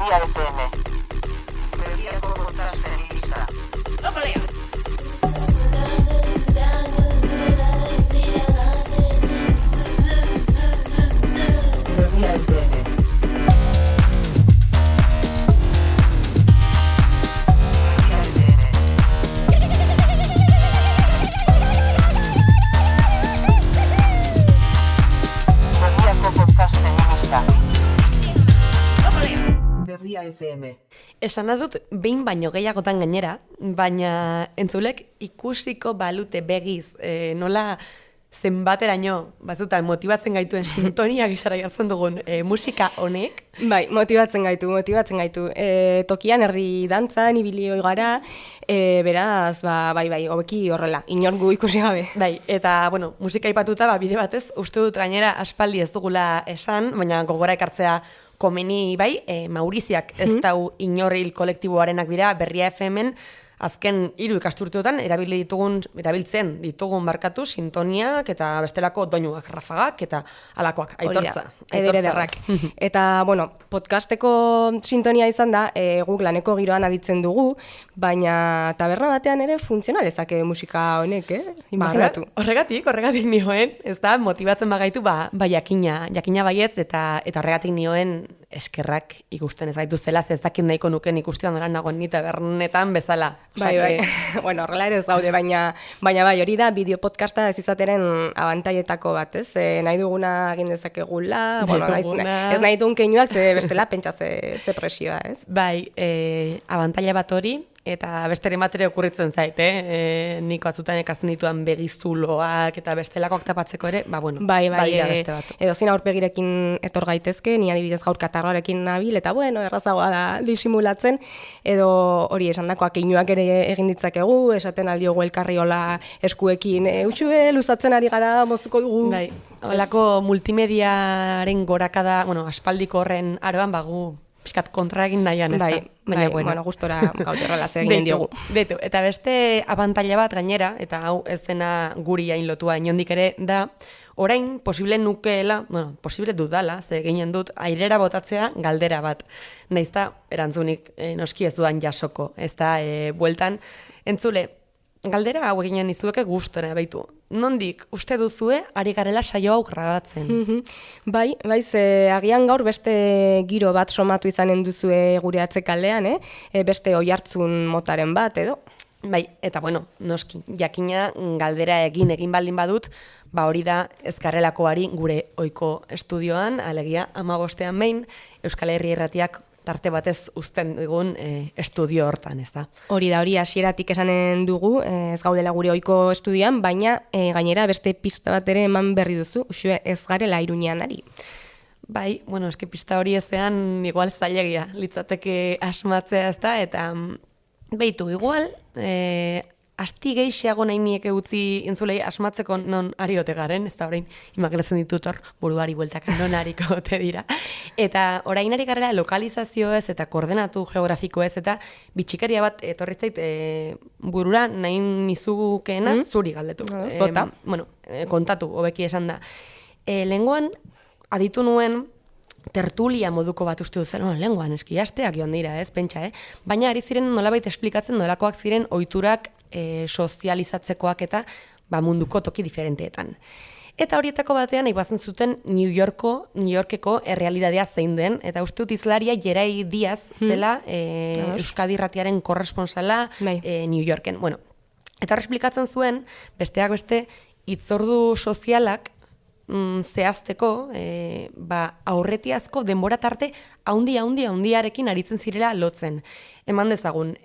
Berria FM. Berriako podcasten lista. Berria FM. Berria FM. Esan dut behin baino gehiagotan gainera, baina entzulek ikusiko balute begiz nola zenbateraino batzutan motibatzen gaituen sintonia gisara jartzen dugun musika honek. Bai, motibatzen gaitu. Tokian erdi dantzan, ibili gara, beraz, bai, hobeki horrela, inorgu ikusi gabe. Bai, eta, bueno, musika aipatuta, bide batez, uste dut gainera aspaldi ez dugula esan, baina gogora ekartzea komeni bai, Mauriziak ez dau inorril kolektiboarenak dira Berria FM-en, azken 3 ikasturteotan erabiltzen ditugun barkatu sintoniak eta bestelako doinuak, rafagak eta alakoak, aitortza. Ederrak. Eta, bueno, podcasteko sintonia izan da, guk laneko giroan aditzen dugu, baina taberna batean ere funtzionalezake musika honek, imaginatu. Horregatik nioen, ez da, motibatzen bagaitu, jakina baietz, eta horregatik nioen eskerrak ikusten ez gaituztela, ez dakit nahiko nuken ikustean nola nagoen ni tabernetan bezala. Bai. Bueno, horrela ere ez gaude, baina bai, hori da bideo podcasta ez izateren abantailetako bat, ez? Nahi duguna egin dezakegula, ez nahi duen keinuak, ze bestela pentsa ze presioa, ez? Bai, abantaila bat hori, eta besteren bat ere okurritzen zait, niko atzutan ekasten dituan begiztuloak eta bestelakoak tapatzeko ere, bai, beste batzu. Edo zin aurpegirekin etor gaitezke, ni adibidez gaur katarroarekin nabil, eta errazagoa da disimulatzen, edo hori esandakoak keinuak ere egin ditzakegu, esaten aldiogu elkarriola eskuekin, utxue, luzatzen ari gara, moztuko dugu. Bai, holako multimediaren gorakada, aspaldiko horren aroan bagu, piskat kontra egin nahian, ez da? Baina, gustora gaude horrela egin diogu. Betu, eta beste abantaila bat gainera, eta hau ez dena guri hain lotua inondik ere, da, orain posible nukeela, posible dudala, ze ginen dut, airera botatzea galdera bat. Naizta, erantzunik noski ez dudan jasoko, ez da, bueltan, entzule, galdera hau eginen izueke gustora baitu. Nondik, uste duzue, ari garela saio hau grabatzen? Bai, ze agian gaur beste giro bat somatu izanen duzue gure atzekaldean, beste oihartzun motaren bat, edo? Bai, eta noski, jakina galdera egin baldin badut, hori da ezkarrelakoari gure ohiko estudioan, alegia 15ean behin, Euskal Herri Irratiak tarte batez uzten dugun estudio hortan, ez da. Hori hasieratik esanen dugu, ez gaudela gure ohiko estudioan, baina gainera beste pista bat ere eman berri duzu, usue ez garela Iruñean ari. Bai, eske pista hori ezean igual zailegia, litzateke asmatzea, ez da, eta beitu, igual, asti gehiago nahi nieke utzi entzulei asmatzeko non ari ote garen, ez da orain imaginatzen ditut hor buruari bueltak non ariko ote dira. Eta orain ari garela lokalizazioez eta koordenatu geografikoez eta bitxikeria bat etorri zait burura nahi nizukeena zuri galdetu. Kontatu, hobeki esan da. Lehengoan aditu nuen tertulia moduko bat uste duzen, lehengoan eski asteak joan dira, ez, pentsa, baina ari ziren nolabait esplikatzen nolakoak ziren ohiturak sozializatzekoak eta munduko toki diferenteetan. Eta horietako batean ibazen zuten New Yorkeko errealidadea zein den, eta uste dut izlaria Jerai Diaz zela Euskadi Irratiaren korresponsala New Yorken. Eta esplikatzen zuen, besteak beste, hitzordu sozialak zehazteko, aurretiazko denbora tarte haundiarekin aritzen zirela lotzen. Eman dezagun,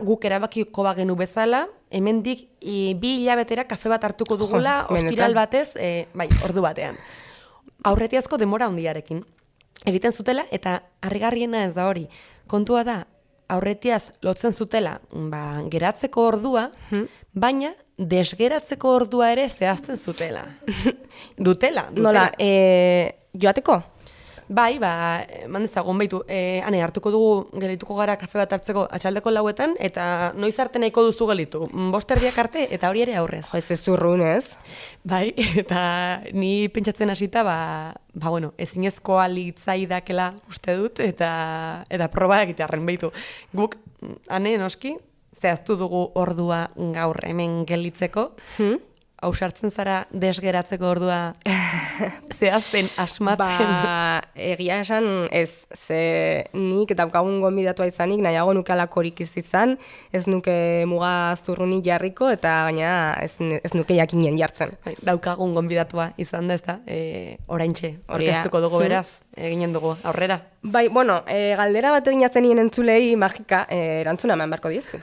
guk erabakiko bagenu bezala, hemendik 2 hilabetera kafe bat hartuko dugula, ostiral batez, ordu batean. Aurretiazko denbora handiarekin. Egiten zutela, eta harrigarriena ez da hori. Kontua da, aurretiaz lotzen zutela, geratzeko ordua, baina desgeratzeko ordua ere zehazten zutela. Dutela. Nola, joateko? Bai, eman dezagun, baitu, ane, hartuko dugu, gelituko gara kafe bat hartzeko atxaldeko 4etan, eta noiz arte nahiko duzu gelitu. 5:30 arte, eta hori ere aurrez. Jo, ez zurrun, ez? Bai, eta ni pentsatzen hasita, bueno, ezinezkoa litzaidakela uste dut, eta proba egitearren baitu. Guk, ane, noski, zehaztu dugu ordua gaur hemen gelitzeko, ausartzen zara desgeratzeko ordua zehazten asmatzen. Egia esan ez, ze nik daukagun gonbidatua izanik nahiago nukalakorik izan, ez nuke muga azturrunik jarriko eta gaina ez nuke jakinen jartzen. Daukagun gonbidatua izan da, ez da, oraintxe, orkestuko dugu beraz, eginen dugu, aurrera. Bai, bueno, galdera bat eginatzen nien entzulei magika, erantzuna eman beharko diezu.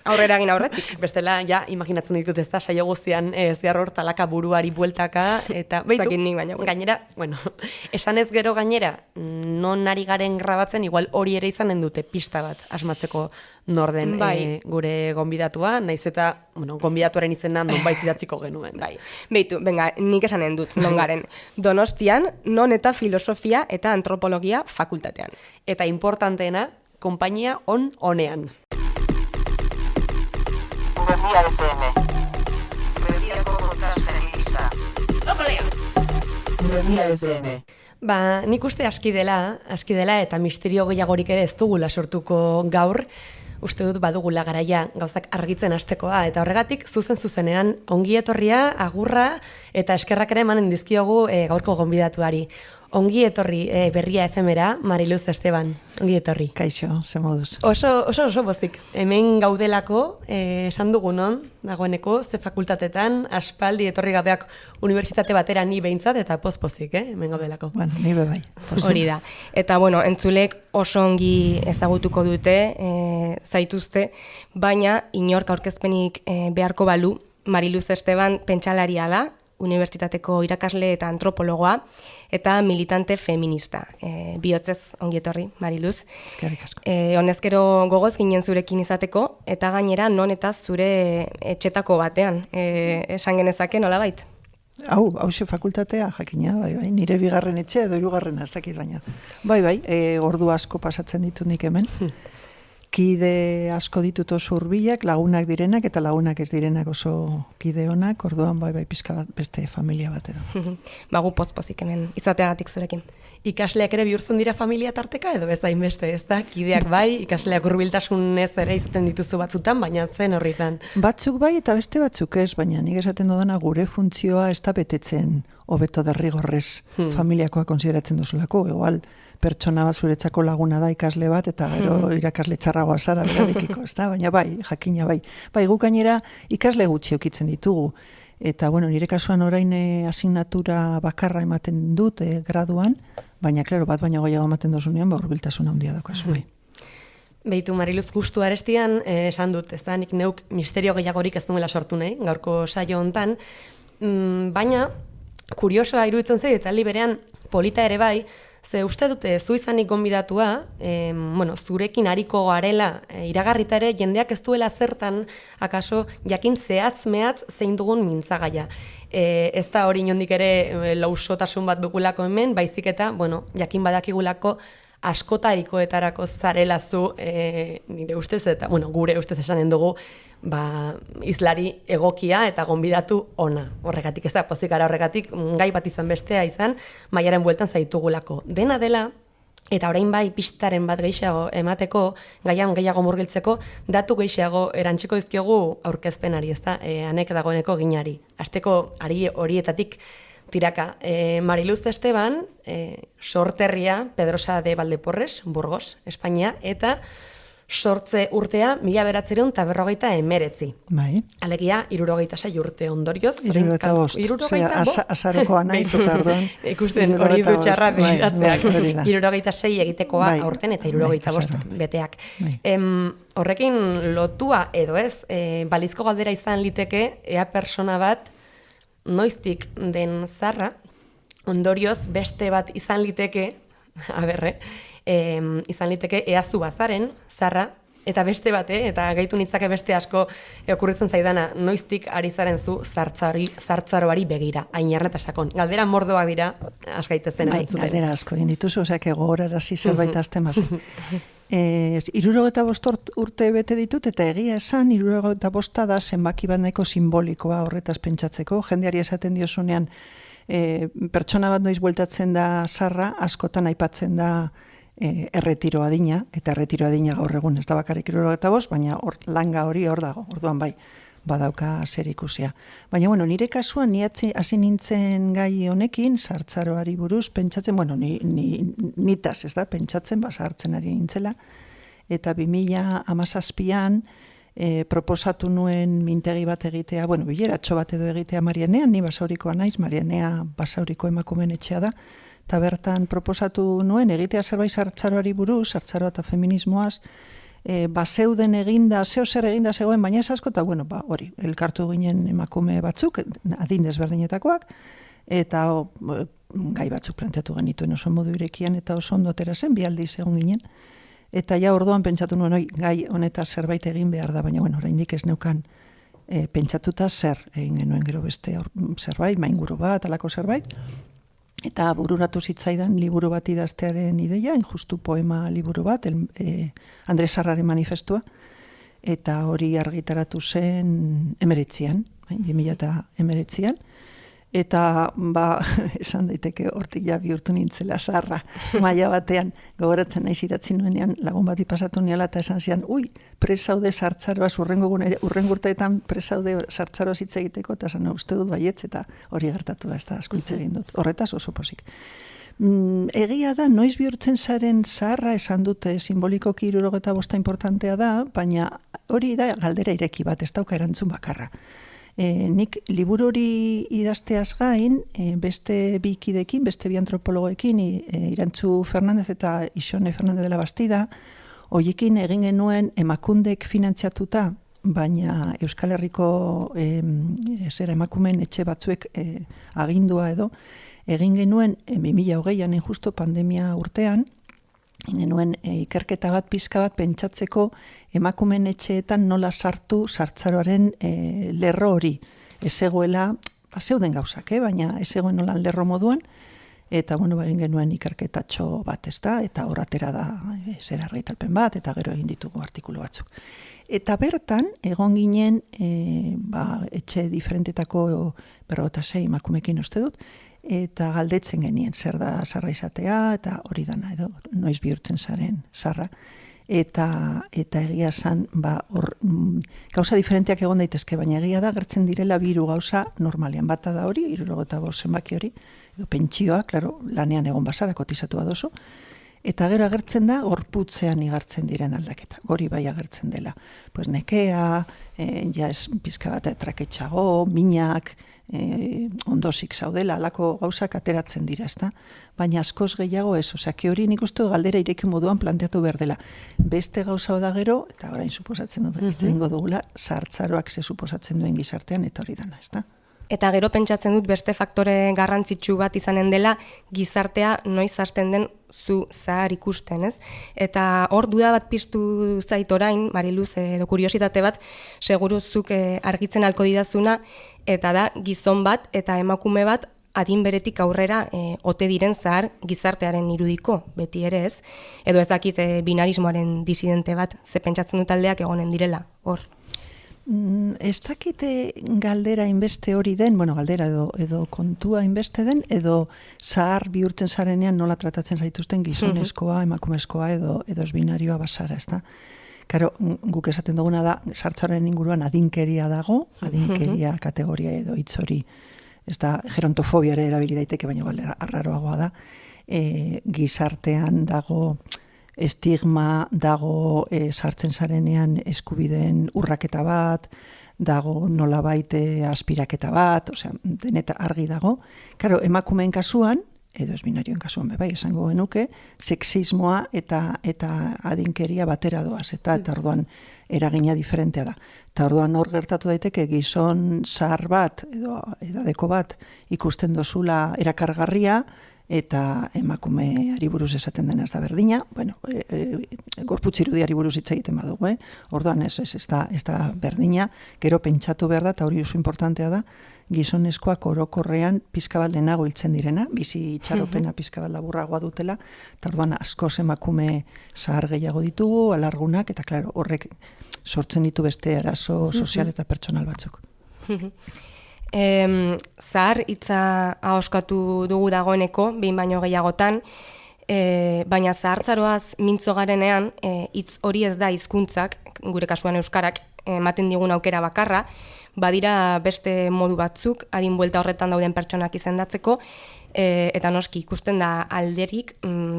Aurrera egin aurretik. Bestela, ja, imaginatzen ditut ez da, saio guztian zehar hor talaka buruari bueltaka, eta Zakin nik baina. Gainera, bueno, esan ez gero gainera, non ari garen grabatzen, igual hori ere izanen dute pista bat asmatzeko norden gure gonbidatua, naiz eta, bueno, gonbidatuaren izena nonbait idatziko genuen. Bai, beitu, venga, nik esanen dut, non garen. Donostian, non eta filosofia eta antropologia fakultatean. Eta importanteena, konpainia onean. Berria FM. Berriako podcasten gisa. Berria FM. Nik uste aski dela eta misterio gehiagorik ere ez dugula sortuko gaur, uste dut badugula garaia gauzak argitzen hastekoa, eta horregatik zuzenean ongi etorria, agurra eta eskerrak ere emanen dizkiogu gaurko gonbidatuari. Ongi etorri Berria FM-era, Mariluz Esteban. Ongi etorri. Kaixo, ze moduz. Oso bozik. Hemen gaudelako, esan dugunon, dagoeneko, ze fakultatetan, aspaldi etorri gabeak unibertsitate batera ni behintzat, eta pozik, hemen gaudelako. Bueno, ni bai. Hori da. Eta, bueno, entzulek oso ongi ezagutuko dute, zaituzte, baina inork aurkezpenik beharko balu, Mariluz Esteban pentsalaria da, unibertsitateko irakasle eta antropologoa, eta militante feminista. Bihotzez ongi etorri, Mariluz. Eskerrik asko. Honezkero gogoz ginen zurekin izateko, eta gainera non eta zure etxetako batean. Esan genezake nolabait? Hauxe fakultatea, jakina, bai, nire bigarren etxe edo hirugarrena, ez dakit baina. Bai, ordu asko pasatzen ditut nik hemen. Kide asko ditut oso hurbilak, lagunak direnak eta lagunak ez direnak oso kide onak, orduan bai pizka bat beste familia bat edo. Gu pozpozik hemen izateagatik zurekin. Ikasleak ere bihurtzen dira familia tarteka edo bezain beste, ez da? Kideak bai, ikasleak hurbiltasunez ere izaten dituzu batzutan, baina zen horritan. Batzuk bai eta beste batzuk ez, baina nik esaten dudana gure funtzioa ez da betetzen hobeto derrigorrez familiakoa konsideratzen duzulako, igual pertsona bat zuretzako laguna da ikasle bat, eta gero irakasle txarragoa zara berarekiko, ez da? Baina bai, jakina bai. Bai, guk gainera ikasle gutxi eukitzen ditugu. Eta, bueno, nire kasuan orain asignatura bakarra ematen dut graduan, baina, klaro, bat baina gehiago ematen dozunean, hurbiltasun handia daukazu, bai. Beitu, Mariluz, gustu arestian, esan dut, ez da, nik neuk misterio gehiagorik ez duela sortu nahi, gaurko saio hontan, baina, kuriosoa iruditzen zei, eta aldi berean polita ere bai, ze uste dute zu izanik gonbidatua, zurekin ariko garela iragarrita ere jendeak ez duela zertan akaso jakin zehatz-mehatz zein dugun mintzagaia. Ez da hori inondik ere lausotasun bat dugulako hemen, baizik eta, jakin badakigulako askotarikoetarako zarela zu, nire ustez, eta gure ustez esanen dugu, izlari egokia eta gonbidatu ona. Horregatik, ez da, pozik gara horregatik, gai bat izan bestea izan, maiaren bueltan zaitugulako. Dena dela, eta orain bai pistaren bat gehiago emateko, gaian gehiago murgiltzeko, datu gehiago erantziko dizkiogu aurkezpenari, ez da, anek dagoeneko ginari. Hasteko ari horietatik tiraka. Mariluz Esteban, sorterria Pedrosa de Valdeporres, Burgos, Espainia, eta sortze urtea 1949. Bai. Alegia, 66 urte ondorioz. 65. Azarokoa naiz eta orduan. Ikusten hori du txarra behiratzeak. 66 egitekoa aurten eta 65 beteak. Horrekin lotua edo ez, balizko galdera izan liteke, ea persona bat noiztik den zarra, ondorioz beste bat izan liteke, izan liteke eazu bazaren, zarra, Eta beste bat, eta gaitu nitzake beste asko okurritzen zaidana, noiztik ari zaren zu zartzaroari begira, ainarra eta sakon. Galdera mordoak dira, asgaitezen Bai, galdera asko egin dituzu, oseak gogorarazi zerbait aztemazen. 65 urte bete ditut, eta egia esan, 65 da zenbaki bat nahiko simbolikoa horretaz pentsatzeko. Jendeari esaten diozunean, pertsona bat noiz bueltatzen da zarra, askotan aipatzen da erretiro adina, eta erretiro adina gaur egun ez da bakarrik 65, baina langa hori hor dago, orduan bai, badauka zer ikusia. Baina, bueno, nire kasuan, ni hasi nintzen gai honekin, zartzaroari buruz, pentsatzen, bueno, nitaz, ez da, pentsatzen, sartzen ari nintzela, eta 2017an proposatu nuen mintegi bat egitea, bueno, bileratxo bat edo egitea Marianean, ni Basaurikoa naiz, Marianea Basauriko emakumeen etxea da, eta bertan proposatu nuen egitea zerbait zartzaroari buruz, zartzaroa eta feminismoaz, zeuden eginda, zer eginda zegoen, baina ez asko, eta bueno, hori, elkartu ginen emakume batzuk, adin desberdinetakoak, eta gai batzuk planteatu genituen oso modu irekian, eta oso ondo atera zen, bi aldiz egon ginen, eta ja orduan pentsatu nuen, gai honetaz zerbait egin behar da, baina bueno, oraindik ez neukan pentsatuta zer egin genuen gero beste zerbait, mainguru bat, alako zerbait, eta bururatu zitzaidan liburu bat idaztearen ideia, injustu poema liburu bat, Andres Sarraren manifestua, eta hori argitaratu zen 2019an, eta esan daiteke hortik ja bihurtu nintzela sarra, maila batean gogoratzen naiz idatzi nuenean lagun bati pasatu niala eta esan zian, presaude zartzaroaz, urrengurteetan presaude zartzaroaz hitz egiteko, eta esan uste dut baietz, eta hori gertatu da, ez da asko hitz egin dut, horretaz oso pozik. Egia da, noiz bihurtzen zaren zaharra esan dute simbolikoki 65 importantea da, baina hori da galdera ireki bat, ez dauka erantzun bakarra. Nik liburu hori idazteaz gain, beste bi kidekin, beste bi antropologoekin, Irantzu Fernandez eta Ixone Fernandez de la Bastida, horiekin egin genuen emakundek finantziatuta, baina Euskal Herriko emakumeen etxe batzuek agindua edo, egin genuen 2020an justo pandemia urtean, genuen ikerketa bat, pizka bat pentsatzeko emakumeen etxeetan nola sartu sartzaroaren lerro hori. Ez egoela, zeuden gauzak, baina ez egoen nola lerro moduan, eta bueno, egin genuen ikerketatxo bat, ez da, eta hor atera da zer argitalpen bat, eta gero egin ditugu artikulu batzuk. Eta bertan, egon ginen, etxe diferentetako 56 emakumekin uste dut, eta galdetzen genien zer da zarra izatea, eta hori dana, edo noiz bihurtzen zaren zarra. Eta egia zan, gauza diferenteak egon daitezke, baina egia da, gertzen direla biru gauza normalean. Bata da hori, 65 zenbaki hori, edo pentsioa, klaro, lanean egon bazara, kotizatu badozu, eta gero agertzen da, gorputzean igartzen diren aldaketa. Hori bai agertzen dela. Pues nekea, ja ez pizka bat traketxago, minak, ondosik zaudela, alako gauzak ateratzen dira, ezta? Baina askoz gehiago ez, osea, hori nik uste galdera ireki moduan planteatu behar dela. Beste gauza da gero, eta orain suposatzen dut, egingo dugula, zartzaroak ze suposatzen duen gizartean, eta hori dana, ezta? Eta gero pentsatzen dut beste faktore garrantzitsu bat izanen dela gizartea noiz hasten den zu zahar ikusten, ez? Eta hor duda bat piztu zait orain, Mariluz, edo kuriositate bat, seguruzuk argitzen halko didazuna, eta da gizon bat eta emakume bat adin beretik aurrera ote diren zahar gizartearen irudiko, beti ere ez, edo ez dakit binarismoaren disidente bat, ze pentsatzen dut aldeak egonen direla, hor. Ez dakite galdera inbeste hori den, bueno, galdera edo kontua inbeste den, edo zahar bihurtzen zarenean nola tratatzen zaituzten gizonezkoa, emakumezkoa edo ez-binarioa bazara, ez da? Karo, guk esaten duguna da, sartzaren inguruan adinkeria dago, adinkeria kategoria edo hitz hori, ez da, gerontofobiare erabili daiteke, baina galdera arraroagoa da, gizartean dago estigma, dago sartzen zarenean eskubideen urraketa bat, dago nolabait aspiraketa bat, osea, deneta argi dago. Karo, emakumeen kasuan, edo ez-binarioen kasuan bai, esango genuke, sexismoa eta adinkeria batera doaz, eta orduan eragina diferentea da. Eta orduan hor gertatu daiteke gizon zahar bat, edo edadeko bat ikusten dozula erakargarria, eta emakumeari buruz esaten dena ez da berdina, bueno, gorputz irudiari buruz hitz egiten badugu, orduan ez da berdina, gero pentsatu behar da, eta hori oso importantea da, gizonezkoak orokorrean pizka bat lehenago hiltzen direna, bizi itxaropena pizka bat laburragoa dutela, eta orduan askoz emakume zahar gehiago ditugu, alargunak, eta klaro, horrek sortzen ditu beste arazo sozial eta pertsonal batzuk. Zahar hitza ahoskatu dugu dagoeneko, behin baino gehiagotan, baina zahartzaroaz mintzo garenean, hitz hori ez da hizkuntzak, gure kasuan euskarak, ematen digun aukera bakarra, badira beste modu batzuk, adin buelta horretan dauden pertsonak izendatzeko, eta noski ikusten da alderik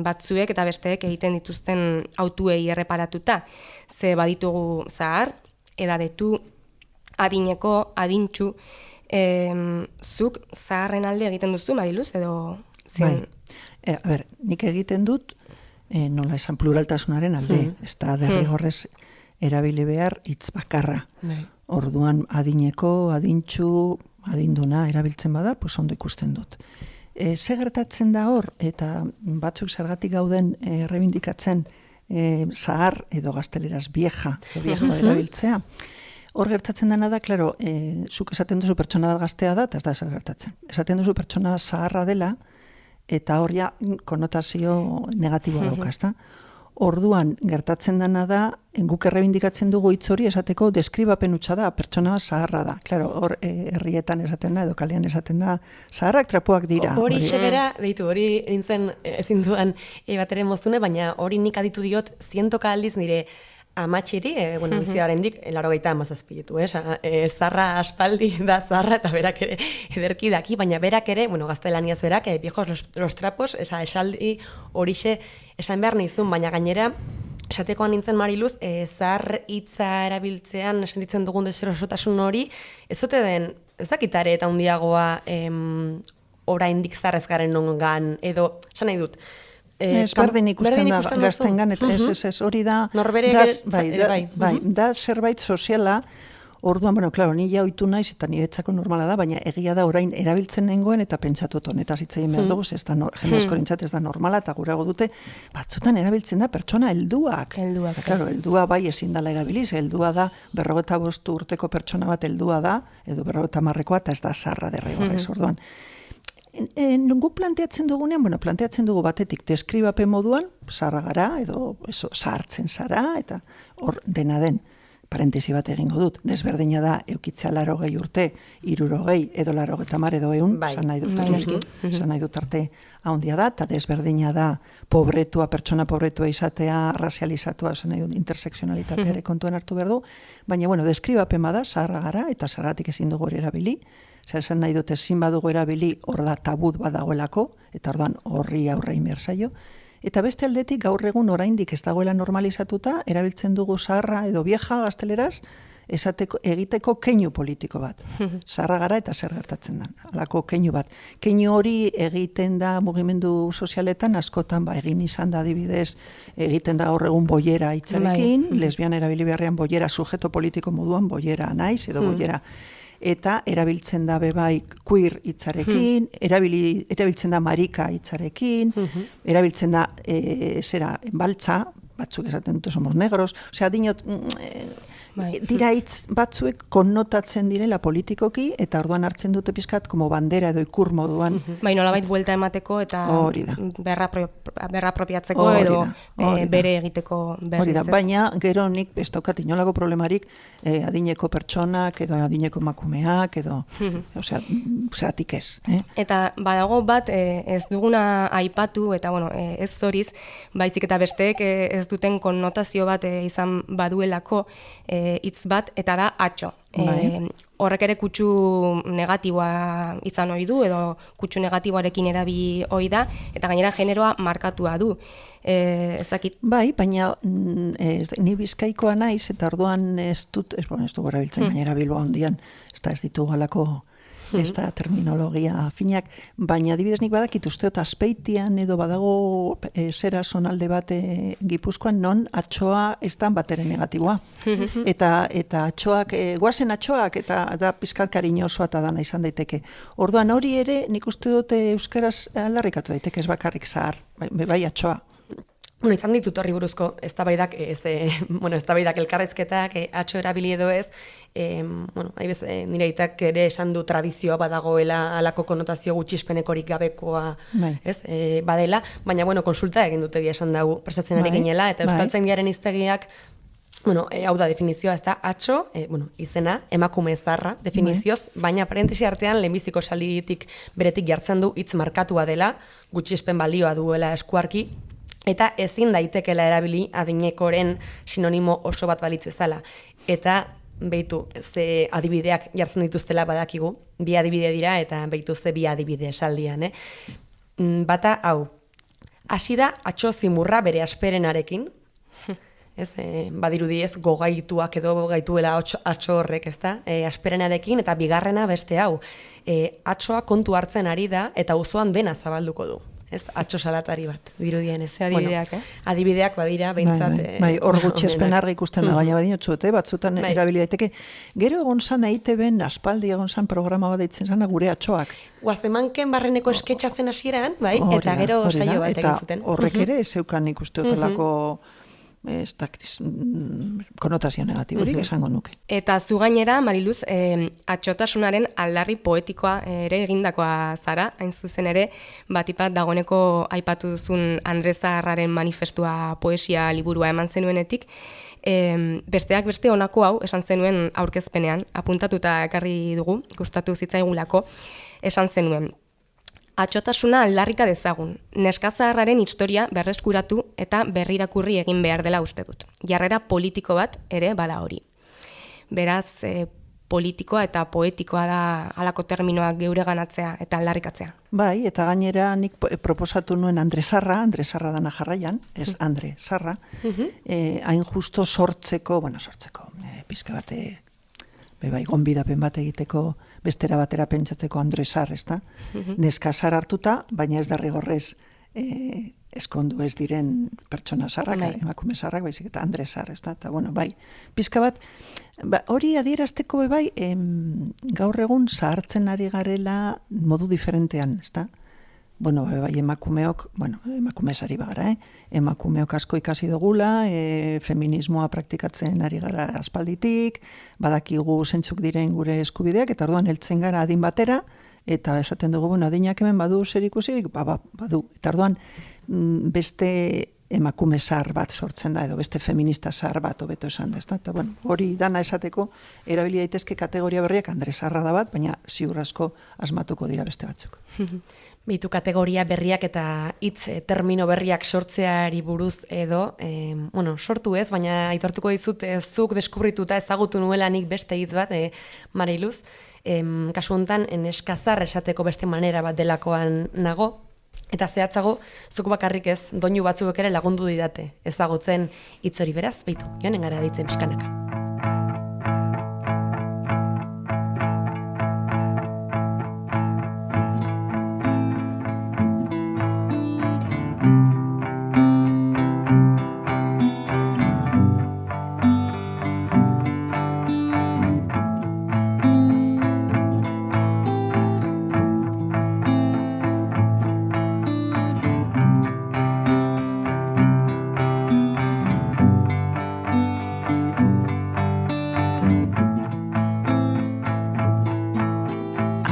batzuek eta besteek egiten dituzten hautuei erreparatuta. Ze baditugu zahar, edadetu, adineko, adintxu, zuk zaharren alde egiten duzu, Mariluz, edo zen? Bai, nik egiten dut, nola esan pluraltasunaren alde, ez da derrigorrez erabili behar hitz bakarra. Orduan adineko, adintxu, adinduna erabiltzen bada, pues ondo ikusten dut. Ze gertatzen da hor, eta batzuk zergatik gauden errebindikatzen zahar edo gazteleraz vieja erabiltzea, hor gertatzen dena da, klaro, zuk esaten duzu pertsona bat gaztea da, eta ez da zer gertatzen. Esaten duzu pertsona zaharra dela, eta hor ja konotazio negatiboa dauka, ezta? Orduan gertatzen dena da, guk errebindikatzen dugu hitz hori esateko deskribapen hutsa da, pertsona zaharra da. Claro, hor herrietan esaten da, edo kalean esaten da, zaharrak trapuak dira. Hori xebera, behitu, hori nintzen ezin dudan batere mozune, baina hori nik aditu diot zientoka aldiz nire amatxiri, biziaren dik, 87 zarra aspaldi da zarra, eta berak ere ederki daki, baina berak ere, gaztelaniaz berak, viejos los trapos, esaldi horixe esan behar nizun, baina gainera, esatekoan nintzen Mariluz, zahar hitza erabiltzean, sentitzen dugun deserosotasun hori, ez ote den, ez dakitare eta handiagoa oraindik zarrez garen nongan, edo, esan nahi dut, berdin ikusten da gaztengan, eta ez, hori da, da zerbait soziala, orduan, claro, ni ja ohitu naiz eta niretzako normala da, baina egia da orain erabiltzen nengoen eta pentsatu honetaz hitz egin behar dugu, ez da jende askorentzat ez da normala, eta gurago dute, batzutan erabiltzen da pertsona helduak. Claro, heldua bai ezin dela erabiliz, heldua da 55 urteko pertsona bat heldua da, edo 50 eta ez da zaharra derrigorrez, orduan. Guk planteatzen dugunean, planteatzen dugu batetik deskribapen moduan, zaharra gara, edo zahartzen zara, eta hor dena den, parentesi bat egingo dut, desberdina da, eukitzea 80 urte, 60 edo 80 edo 100, esan nahi dut arte handia da, eta desberdina da, pertsona pobretua izatea, razializatua, esan nahi dut, interseksionalitatea ere kontuan hartu behar du, baina, deskribapen bada, zaharra gara, eta zaharratik ezin dugu hori erabili, esan nahi dut ezin badugu erabili hor da tabut badagoelako, eta orduan horri aurre behar zaio. Eta beste aldetik gaur egun oraindik ez dagoela normalizatuta, erabiltzen dugu zaharra edo vieja gazteleraz, egiteko keinu politiko bat. Zaharra gara eta zer gertatzen da. Halako keinu bat. Keinu hori egiten da mugimendu sozialetan, askotan egin izan da adibidez, egiten da gaur egun boiera hitzarekin, lesbiana erabili beharrean boiera sujeto politiko moduan, boiera naiz edo boiera, eta erabiltzen da bebai queer hitzarekin, erabiltzen da marika hitzarekin, erabiltzen da baltza, batzuk esaten dute somos negros, osea, dinot, dira hitz batzuek konnotatzen direla politikoki, eta orduan hartzen dute pizkat como bandera edo ikur moduan. Nolabait buelta emateko eta berrapropiatzeko edo bere egiteko berriz. Hori da, baina gero nik ez daukat inolako problemarik adineko pertsonak edo adineko emakumeak edo, osea, zeratik ez. Eta badago bat ez duguna aipatu, eta ez zoriz, baizik eta besteek ez duten konnotazio bat izan baduelako hitz bat, eta da atxo. Horrek ere kutsu negatiboa izan ohi du, edo kutsu negatiboarekin erabili ohi da, eta gainera generoa markatua du. Ez dakit. Bai, baina ni Bizkaikoa naiz, eta orduan ez dugu erabiltzen gainera Bilbao handian, ez ditugu halako ez da terminologia finak, baina adibidez nik badakit usteot Azpeitian edo badago zera zonalde bat Gipuzkoan non atxoa ez da batere negatiboa. eta atxoak, guazen atxoak, eta da pizkat kariño osoa eta dana izan daiteke. Orduan hori ere nik uste dut euskaraz aldarrikatu daiteke, ez bakarrik zahar, bai atxoa. Bueno, izan ditut horri buruzko eztabaidak, eztabaidak elkarrezketak, atxo erabili edo ez, haibez, nire aitak ere esan du tradizioa badagoela halako konotazio gutxispenekorik gabekoa, ez, badela, baina, konsulta egin dute esan dugu prestatzen ari ginela, eta euskaltzaindiaren hiztegiak, hau da definizioa, ez da, atxo, izena, emakume zarra, definizioz, baina parentesi artean lehenbiziko saliditik beretik jartzen du hitz markatua dela, gutxispen balioa duela eskuarki, eta ezin daitekela erabili adinekoren sinonimo oso bat balitzu bezala. Eta behitu, ze adibideak jartzen dituztela badakigu, bi adibide dira eta behitu ze bi adibide esaldian. Bata, hau, hasi da atxo zimurra bere asperenarekin, badirudi ez gogaituak edo gaituela atxo horrek, ez da, asperenarekin, eta bigarrena beste hau, atxoa kontu hartzen ari da eta auzoan dena zabalduko du. Ez, atxo salatari bat, dirudien ez. Adibideak, Adibideak badira, behintzat. Hor gutxespen argi ikusten da, baina badin otzut, batzutan erabili daiteke. Gero egon zan EITB-en, aspaldi egon zan programa bat ditzen zana gure atxoak. Guazemanken barreneko esketxa zen hasieran, bai, eta gero saio bat egin zuten. Eta horrek ere, zeukan ikuste otelako konotazio negatiborik esango nuke. Eta zu gainera, Mariluz, atxotasunaren aldarri poetikoa ere egindakoa zara, hain zuzen ere, batipat dagoeneko aipatu duzun Andres Zaharraren manifestua poesia liburua eman zenuenetik, besteak beste honako hau esan zenuen aurkezpenean, apuntatuta ekarri dugu, gustatu zitzaigulako, esan zenuen. Atxotasuna aldarrika dezagun, neskazaharraren historia berreskuratu eta berrirakurri egin behar dela uste dut. Jarrera politiko bat ere bada hori. Beraz, politikoa eta poetikoa da halako terminoak geure ganatzea eta aldarrikatzea. Bai, eta gainera nik proposatu nuen Andre Sarra dana jarraian, ez Andre Sarra, hain justo sortzeko, pizka bate, bai, gonbidapen bat egiteko, bestera batera pentsatzeko Andre Sarr, ez da? Neska zar hartuta, baina ez derrigorrez eskondu ez diren pertsona zarrak, emakume zarrak, baizik eta Andre Sarr, ez da? Eta, bai, pizka bat, hori adierazteko bai, gaur egun zahartzen ari garela modu diferentean, ez da? Bai, emakumeok bagara, emakumeok asko ikasi dugula, feminismoa praktikatzen ari gara aspalditik, badakigu zentzuk diren gure eskubideak, eta orduan heltzen gara adin batera, eta esaten dugu, adinak hemen badu zer ikusirik, badu. Eta orduan beste emakume zahar bat sortzen da, edo beste feminista zahar bat hobeto esan da, eta hori dana esateko, erabili daitezke kategoria berriak Andre Sarra da bat, baina ziur asko asmatuko dira beste batzuk. Bitu kategoria berriak eta hitz termino berriak sortzeari buruz edo, sortu ez, baina aitortuko dizut zuk deskubrituta ezagutu nuela nik beste hitz bat, Mariluz, kasu honetan neskazar esateko beste manera bat delakoan nago, eta zehatzago, zuk bakarrik ez, doinu batzuk ere lagundu didate ezagutzen hitz hori beraz, beitu, joanen gara ditzen pixkanaka.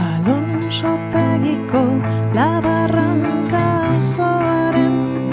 Alonsotegiko La Barranca auzoaren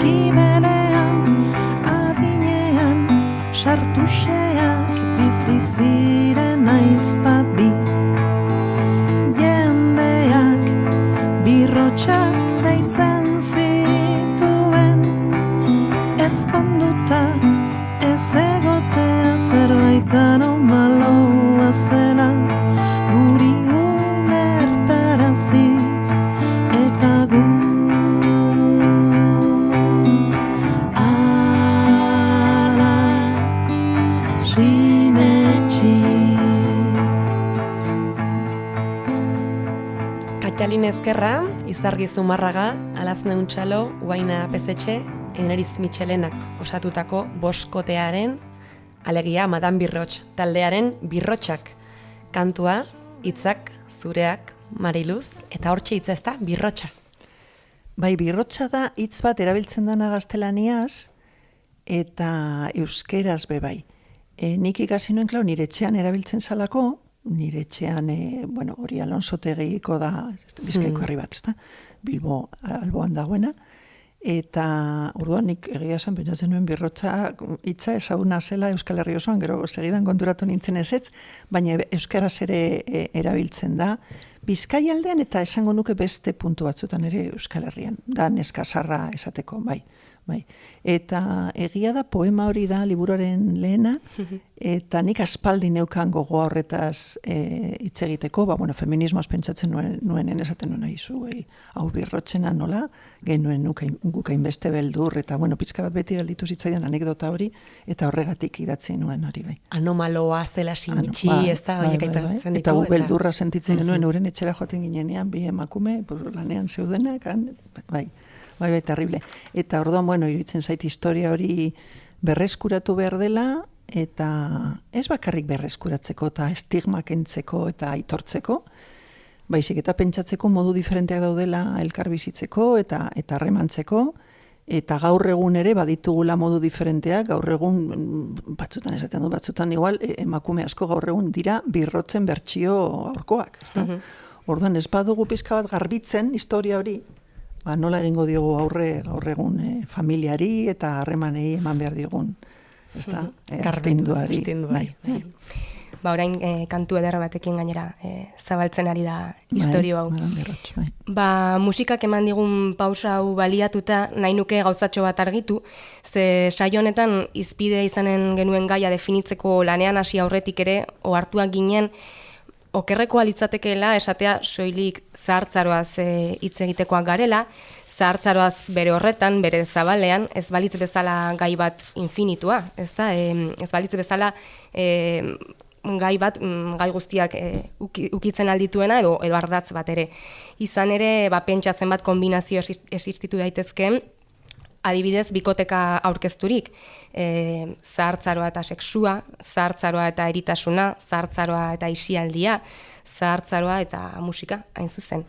Ezkerra, Izargi Zumarraga, Alazne Untxalo, Guaina Pezetxe, Eneriz Mitxelenak osatutako boskotearen, alegia Madame Birrotx taldearen Birrotxak. Kantua, hitzak, zureak, Mariluz, eta hortxe hitza ez da, Birrotxa. Bai, birrotxa da hitz bat erabiltzen dana gaztelaniaz eta euskeraz be bai. Nik ikasi nuen, klau, nire etxean erabiltzen salako, nire etxean, hori Alonsotegiko da, Bizkaiko herri bat, ezta? Bilbo alboan dagoena, eta orduan nik egia esan pentsatzen nuen birrotxa hitza ezaguna zela Euskal Herri osoan, gero segidan konturatu nintzen ezetz, baina euskaraz ere erabiltzen da, Bizkaialdean eta esango nuke beste puntu batzutan ere Euskal Herrian, da neskazarra esateko, bai. Eta egia da poema hori da liburuaren lehena, eta nik aspaldi neukan gogoa horretaz hitz egiteko, feminismoaz pentsatzen nuenen esaten nuen aizu, hau birrotzena nola, genuen gukain beste beldur, eta pizka bat beti gelditu zitzaidan anekdota hori, eta horregatik idatzi nuen hori bai. Anomaloa zela sintxi, ez da, horiek aipatzen ditu. Eta gu beldurra sentitzen genuen, euren etxera joaten ginenean, bi emakume, lanean zeudenak, bai, terrible. Eta orduan, iruditzen zait historia hori berreskuratu behar dela, eta ez bakarrik berreskuratzeko, eta estigma kentzeko eta aitortzeko, baizik eta pentsatzeko modu diferenteak daudela elkar bizitzeko eta harremantzeko, eta gaur egun ere baditugula modu diferenteak, gaur egun, batzutan esaten du, batzutan igual, emakume asko gaur egun dira birrotzen bertsio aurkoak. Orduan ez badugu pizka bat garbitzen historia hori, nola egingo diogu aurre gaur egun familiari eta harremanei eman behar digun, astinduari. Orain kantu ederra batekin gainera zabaltzen ari da historio hau. Musikak eman digun pausa hau baliatuta nahi nuke gauzatxo bat argitu, ze saio honetan izpide izanen genuen gaia definitzeko lanean hasi aurretik ere, ohartuak ginen, okerrekoa litzatekeela esatea soilik zahartzaroaz hitz egitekoak garela, zahartzaroaz bere horretan, bere zabalean, ez balitz bezala gai bat infinitua, ez balitz bezala gai bat, gai guztiak ukitzen aldituena edo ardatz bat ere. Izan ere, pentsatzen bat kombinazio existitu daitezkeen, adibidez, bikoteka aurkezturik, zahartzaroa eta sexua, zahartzaroa eta eritasuna, zahartzaroa eta isialdia, zahartzaroa eta musika, hain zuzen.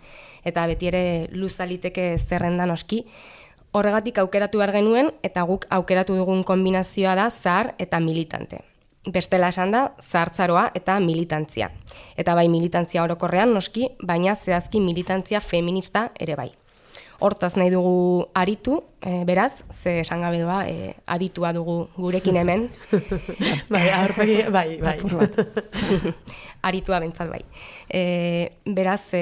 Eta beti ere luzaliteke zerrendan oski. Horregatik aukeratu behar genuen, eta guk aukeratu dugun kombinazioa da zahar eta militante. Bestela esan da, zahartzaroa eta militantzia. Eta bai militantzia orokorrean noski, baina zehazki militantzia feminista ere bai. Hortaz nahi dugu aritu, beraz, ze esan gabe doa, aditua dugu gurekin hemen. Bai. Aritua bentsat bai. Beraz,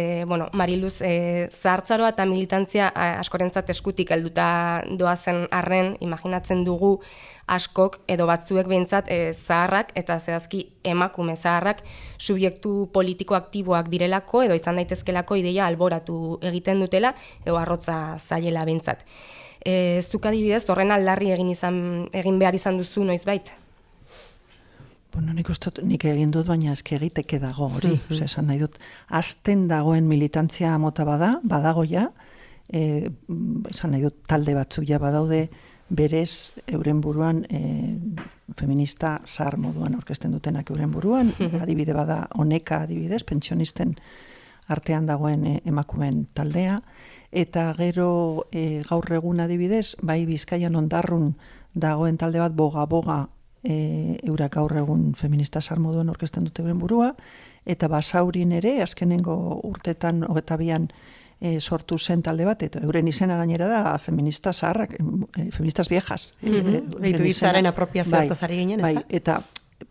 Mariluz, zahartzaroa eta militantzia askorentzat eskutik helduta doazen arren, imaginatzen dugu askok edo batzuek behintzat zaharrak eta zehazki emakume zaharrak subjektu politiko aktiboak direlako edo izan daitezkelako ideia alboratu egiten dutela edo arrotza zaiela behintzat. Zuk adibidez horren aldarri egin behar izan duzu noizbait? Nik egin dut, baina eski egiteke dago hori. Esan nahi dut, azten dagoen militantzia mota badago ja, esan nahi dut talde batzuk ja badaude, berez euren buruan feminista zahar moduan aurkezten dutenak euren buruan, adibide bada honeka adibidez, pentsionisten artean dagoen emakumeen taldea, eta gero gaur egun adibidez, bai Bizkaian Ondarrun dagoen talde bat boga eurak gaur egun feminista zahar moduan aurkezten dute euren burua, eta Basaurin ere, azkenengo urtetan 22an sortu zen talde bat, eta euren izena gainera da feminista zaharrak, feministas viejas. Deitu izaren apropiazioa zari ginen, ez da? Eta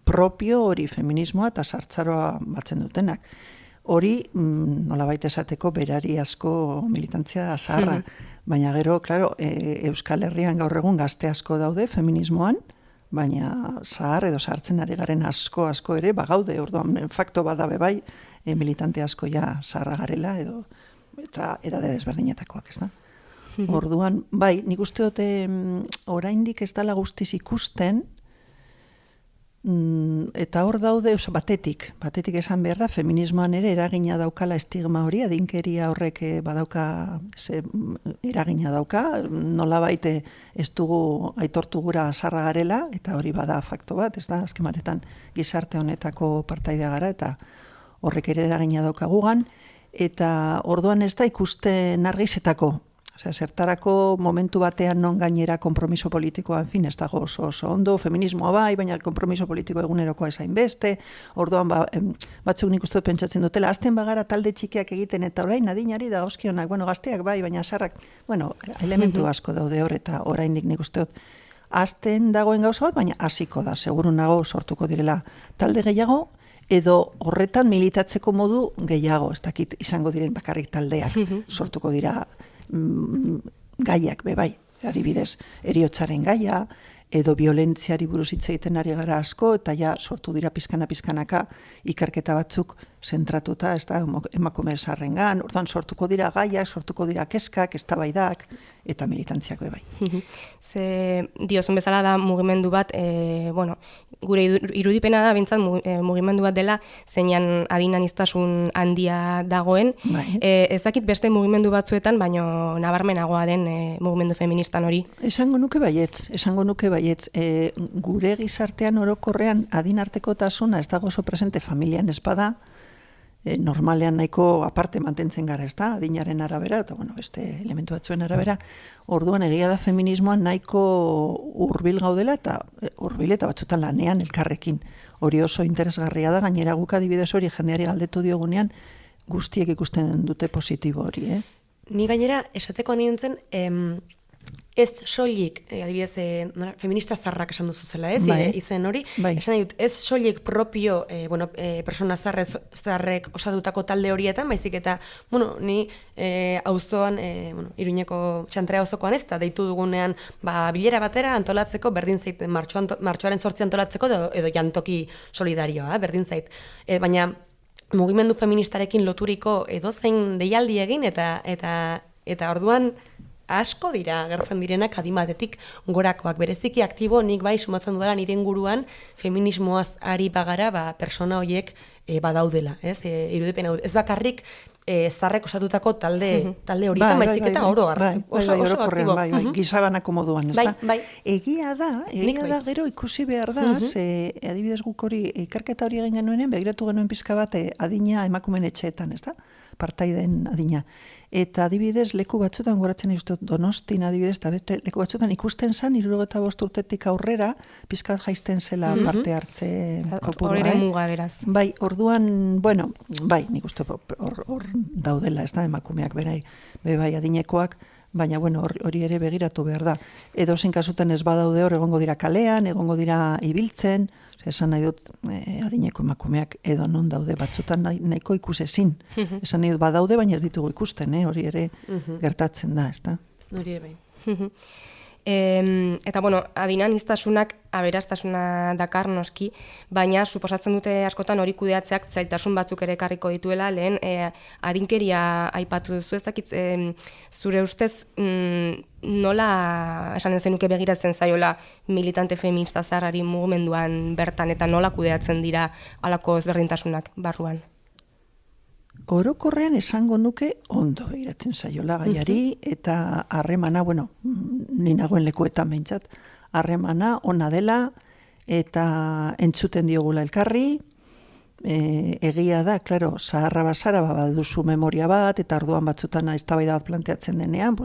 propio hori feminismoa eta zahartzaroa batzen dutenak. Hori, nolabait esateko, berari asko militantzia zaharra. Baina gero, klaro, Euskal Herrian gaur egun gazte asko daude feminismoan, baina zahar edo zahartzen ari garen asko ere, bagaude, orduan, fakto badabe bai, militante asko ja zaharra garela, edo eta edade desberdinetakoak, ez da? Orduan, bai, nik uste dute oraindik ez dela guztiz ikusten, Eta hor daude, batetik esan behar da, feminismoan ere eragina daukala estigma hori, adinkeria horrek badauka, eragina dauka, nolabait ez dugu aitortu gura sarra garela, eta hori bada fakto bat, ez da, azken batetan gizarte honetako partaidea gara, eta horrek ere eragina dauka gugan, eta orduan ez da ikusten argizetako. Osea, zertarako momentu batean non gainera konpromiso politikoa, en fin, ez dago oso ondo, feminismoa bai, baina konpromiso politiko egunerokoa esain beste, orduan batzuk nik uste pentsatzen dutela, azten bagara talde txikiak egiten eta orain adinari da oskionak, gazteak bai, baina sarrak, elementu asko daude hor eta oraindik nik uste dut, azten dagoen gauza bat, baina hasiko da, seguru nago sortuko direla talde gehiago, edo horretan militatzeko modu gehiago, ez dakit izango diren bakarrik taldeak sortuko dira gaiak bai, adibidez, heriotzaren gaia, edo violentziari buruz hitz egiten ari gara asko, eta ja sortu dira pizkanaka ikerketa batzuk zentratuta, ez da, emakume zaharrengan, orduan sortuko dira gaiak, sortuko dira kezkak, eztabaidak, eta militantziak bai. Ze diozun bezala da mugimendu bat, gure irudipena da bintzat mugimendu bat dela, zeinan adinaniztasun handia dagoen. Ez dakit beste mugimendu batzuetan, baino nabarmenagoa den mugimendu feministan hori. Esango nuke baietz. Gure gizartean orokorrean adinartekotasuna ez dago oso presente familian ez bada, normalean nahiko aparte mantentzen gara, ez da, adinaren arabera, eta beste elementu batzuen arabera, orduan egia da feminismoan nahiko hurbil gaudela, eta hurbil eta batzutan lanean elkarrekin. Hori oso interesgarria da, gainera guk adibidez hori jendeari galdetu diogunean, guztiek ikusten dute positibo hori, Ni gainera, esateko nintzen, ez soilik, adibidez, feminista zarrak esan duzu zela, ez? Izen hori, esan nahi dut, ez soilik propio, persona zarrek osadutako talde horietan, baizik eta, ni auzoan, Iruñeko Txantrea auzokoan ez, eta deitu dugunean, bilera batera antolatzeko, berdin zait, martxoaren 8 antolatzeko, edo jantoki solidarioa, berdin zait. Baina, mugimendu feministarekin loturiko edozein deialdi egin, eta orduan, asko dira gertzen direnak adimatetik gorakoak. Bereziki aktibo nik bai sumatzen dudala nire inguruan feminismoaz ari bagara persona horiek badaudela. Irudipena ez bakarrik zarrek osatutako talde horietan baizik eta oro oso aktibo. Gizabanako moduan, ez da? Egia da, gero ikusi behar da, adibidez guk hori ikerketa hori egin genuenen, begiratu genuen pizka bat adina emakumen etxeetan, ez da? Partaiden adina. Eta adibidez, leku batzutan, goratzen dut Donostin adibidez, eta beste leku batzutan ikusten zen, 65 urtetik aurrera, pizkat jaisten zela parte hartze kopurua. Horire muga beraz. Bai, orduan, nik uste hor daudela, ez da, emakumeak bai adinekoak, baina hori ere begiratu behar da. Edo zein kasutan ez badaude hor, egongo dira kalean, egongo dira ibiltzen, esan nahi dut adineko emakumeak edo non daude batzutan nahiko ikusezin. Esan nahi dut badaude, baina ez ditugu ikusten, hori ere gertatzen da, ez da? Hori ere bai. Eta, adinaniztasunak aberastasuna dakar noski, baina suposatzen dute askotan hori kudeatzeak zailtasun batzuk ere ekarriko dituela, lehen adinkeria aipatu duzu, ez dakit, zure ustez nola esanen zenuke begiratzen zaiola militante feminista zarrari mugimenduan bertan eta nola kudeatzen dira halako ezberdintasunak barruan? Orokorrean esango nuke ondo begiratzen zaiola gaiari eta harremana, ni nagoen lekuetan behintzat, harremana ona dela eta entzuten diogula elkarri, egia da, klaro, zaharra bazara baduzu memoria bat, eta orduan batzutan eztabaida bat planteatzen denean,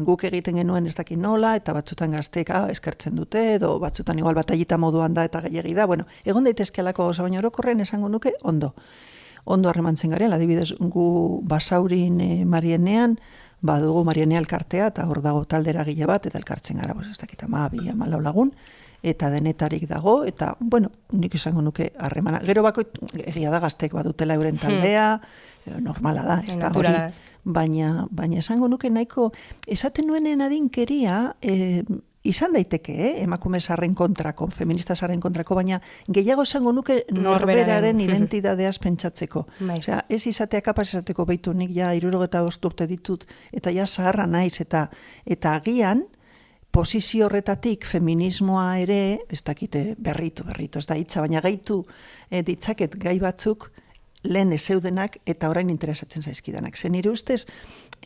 guk egiten genuen ez dakit nola, eta batzutan gazteek eskertzen dute, edo batzutan igual batallita moduan da eta gehiagi da, egon daitezke alako gauza, baina orokorrean esango nuke ondo harremantzen garen, adibidez gu Basaurin Marienean, badugu Marienea elkartea, eta hor dago taldera gile bat, eta elkartzen gara, ez dakit 12 lagun, eta denetarik dago, eta, nik izango nuke harremana. Gero egia da gazteek badutela euren taldea, normala da, ez da hori, baina esango nuke nahiko, esaten nuenen adinkeria, izan daiteke, emakume zarren kontrako, feminista zarren kontrako, baina gehiago esango nuke norberaren identidadeaz pentsatzeko. Osea, ez izatea kapaz izateko behitu nik ja 65 urte ditut, eta ja zaharra naiz, eta agian, posizio horretatik feminismoa ere, ez dakite berritu, ez da hitza, baina gaitu ditzaket gai batzuk lehen ezeudenak eta orain interesatzen zaizkidanak. Zen nire ustez,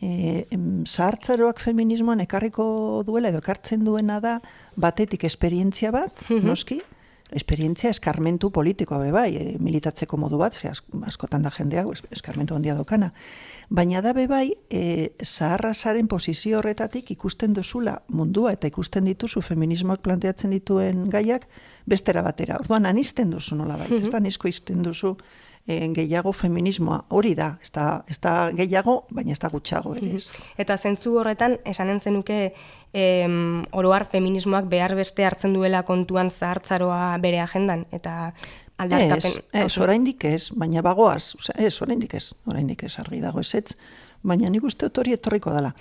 zahartzaroak feminismoan ekarriko duela edo ekartzen duena da batetik esperientzia bat, noski, esperientzia eskarmentu politikoa bebai, militatzeko modu bat, askotan da jendea, eskarmentu handia daukana. Baina da bebai, zaharrazaren posizio horretatik ikusten duzula mundua eta ikusten dituzu feminismoak planteatzen dituen gaiak bestera batera. Orduan, anizten duzu nola baita, ez da nizko izten duzu gehiago feminismoa, hori da, ez da gehiago, baina ez da gutxago ere. Eta zentzu horretan, esanen zenuke oroar feminismoak behar beste hartzen duela kontuan zahartzaroa bere agendan, eta aldarkapen... Ez, oraindik ez, baina bagoaz, oraindik ez, argi dago ezetz, baina nik uste hori etorriko dela.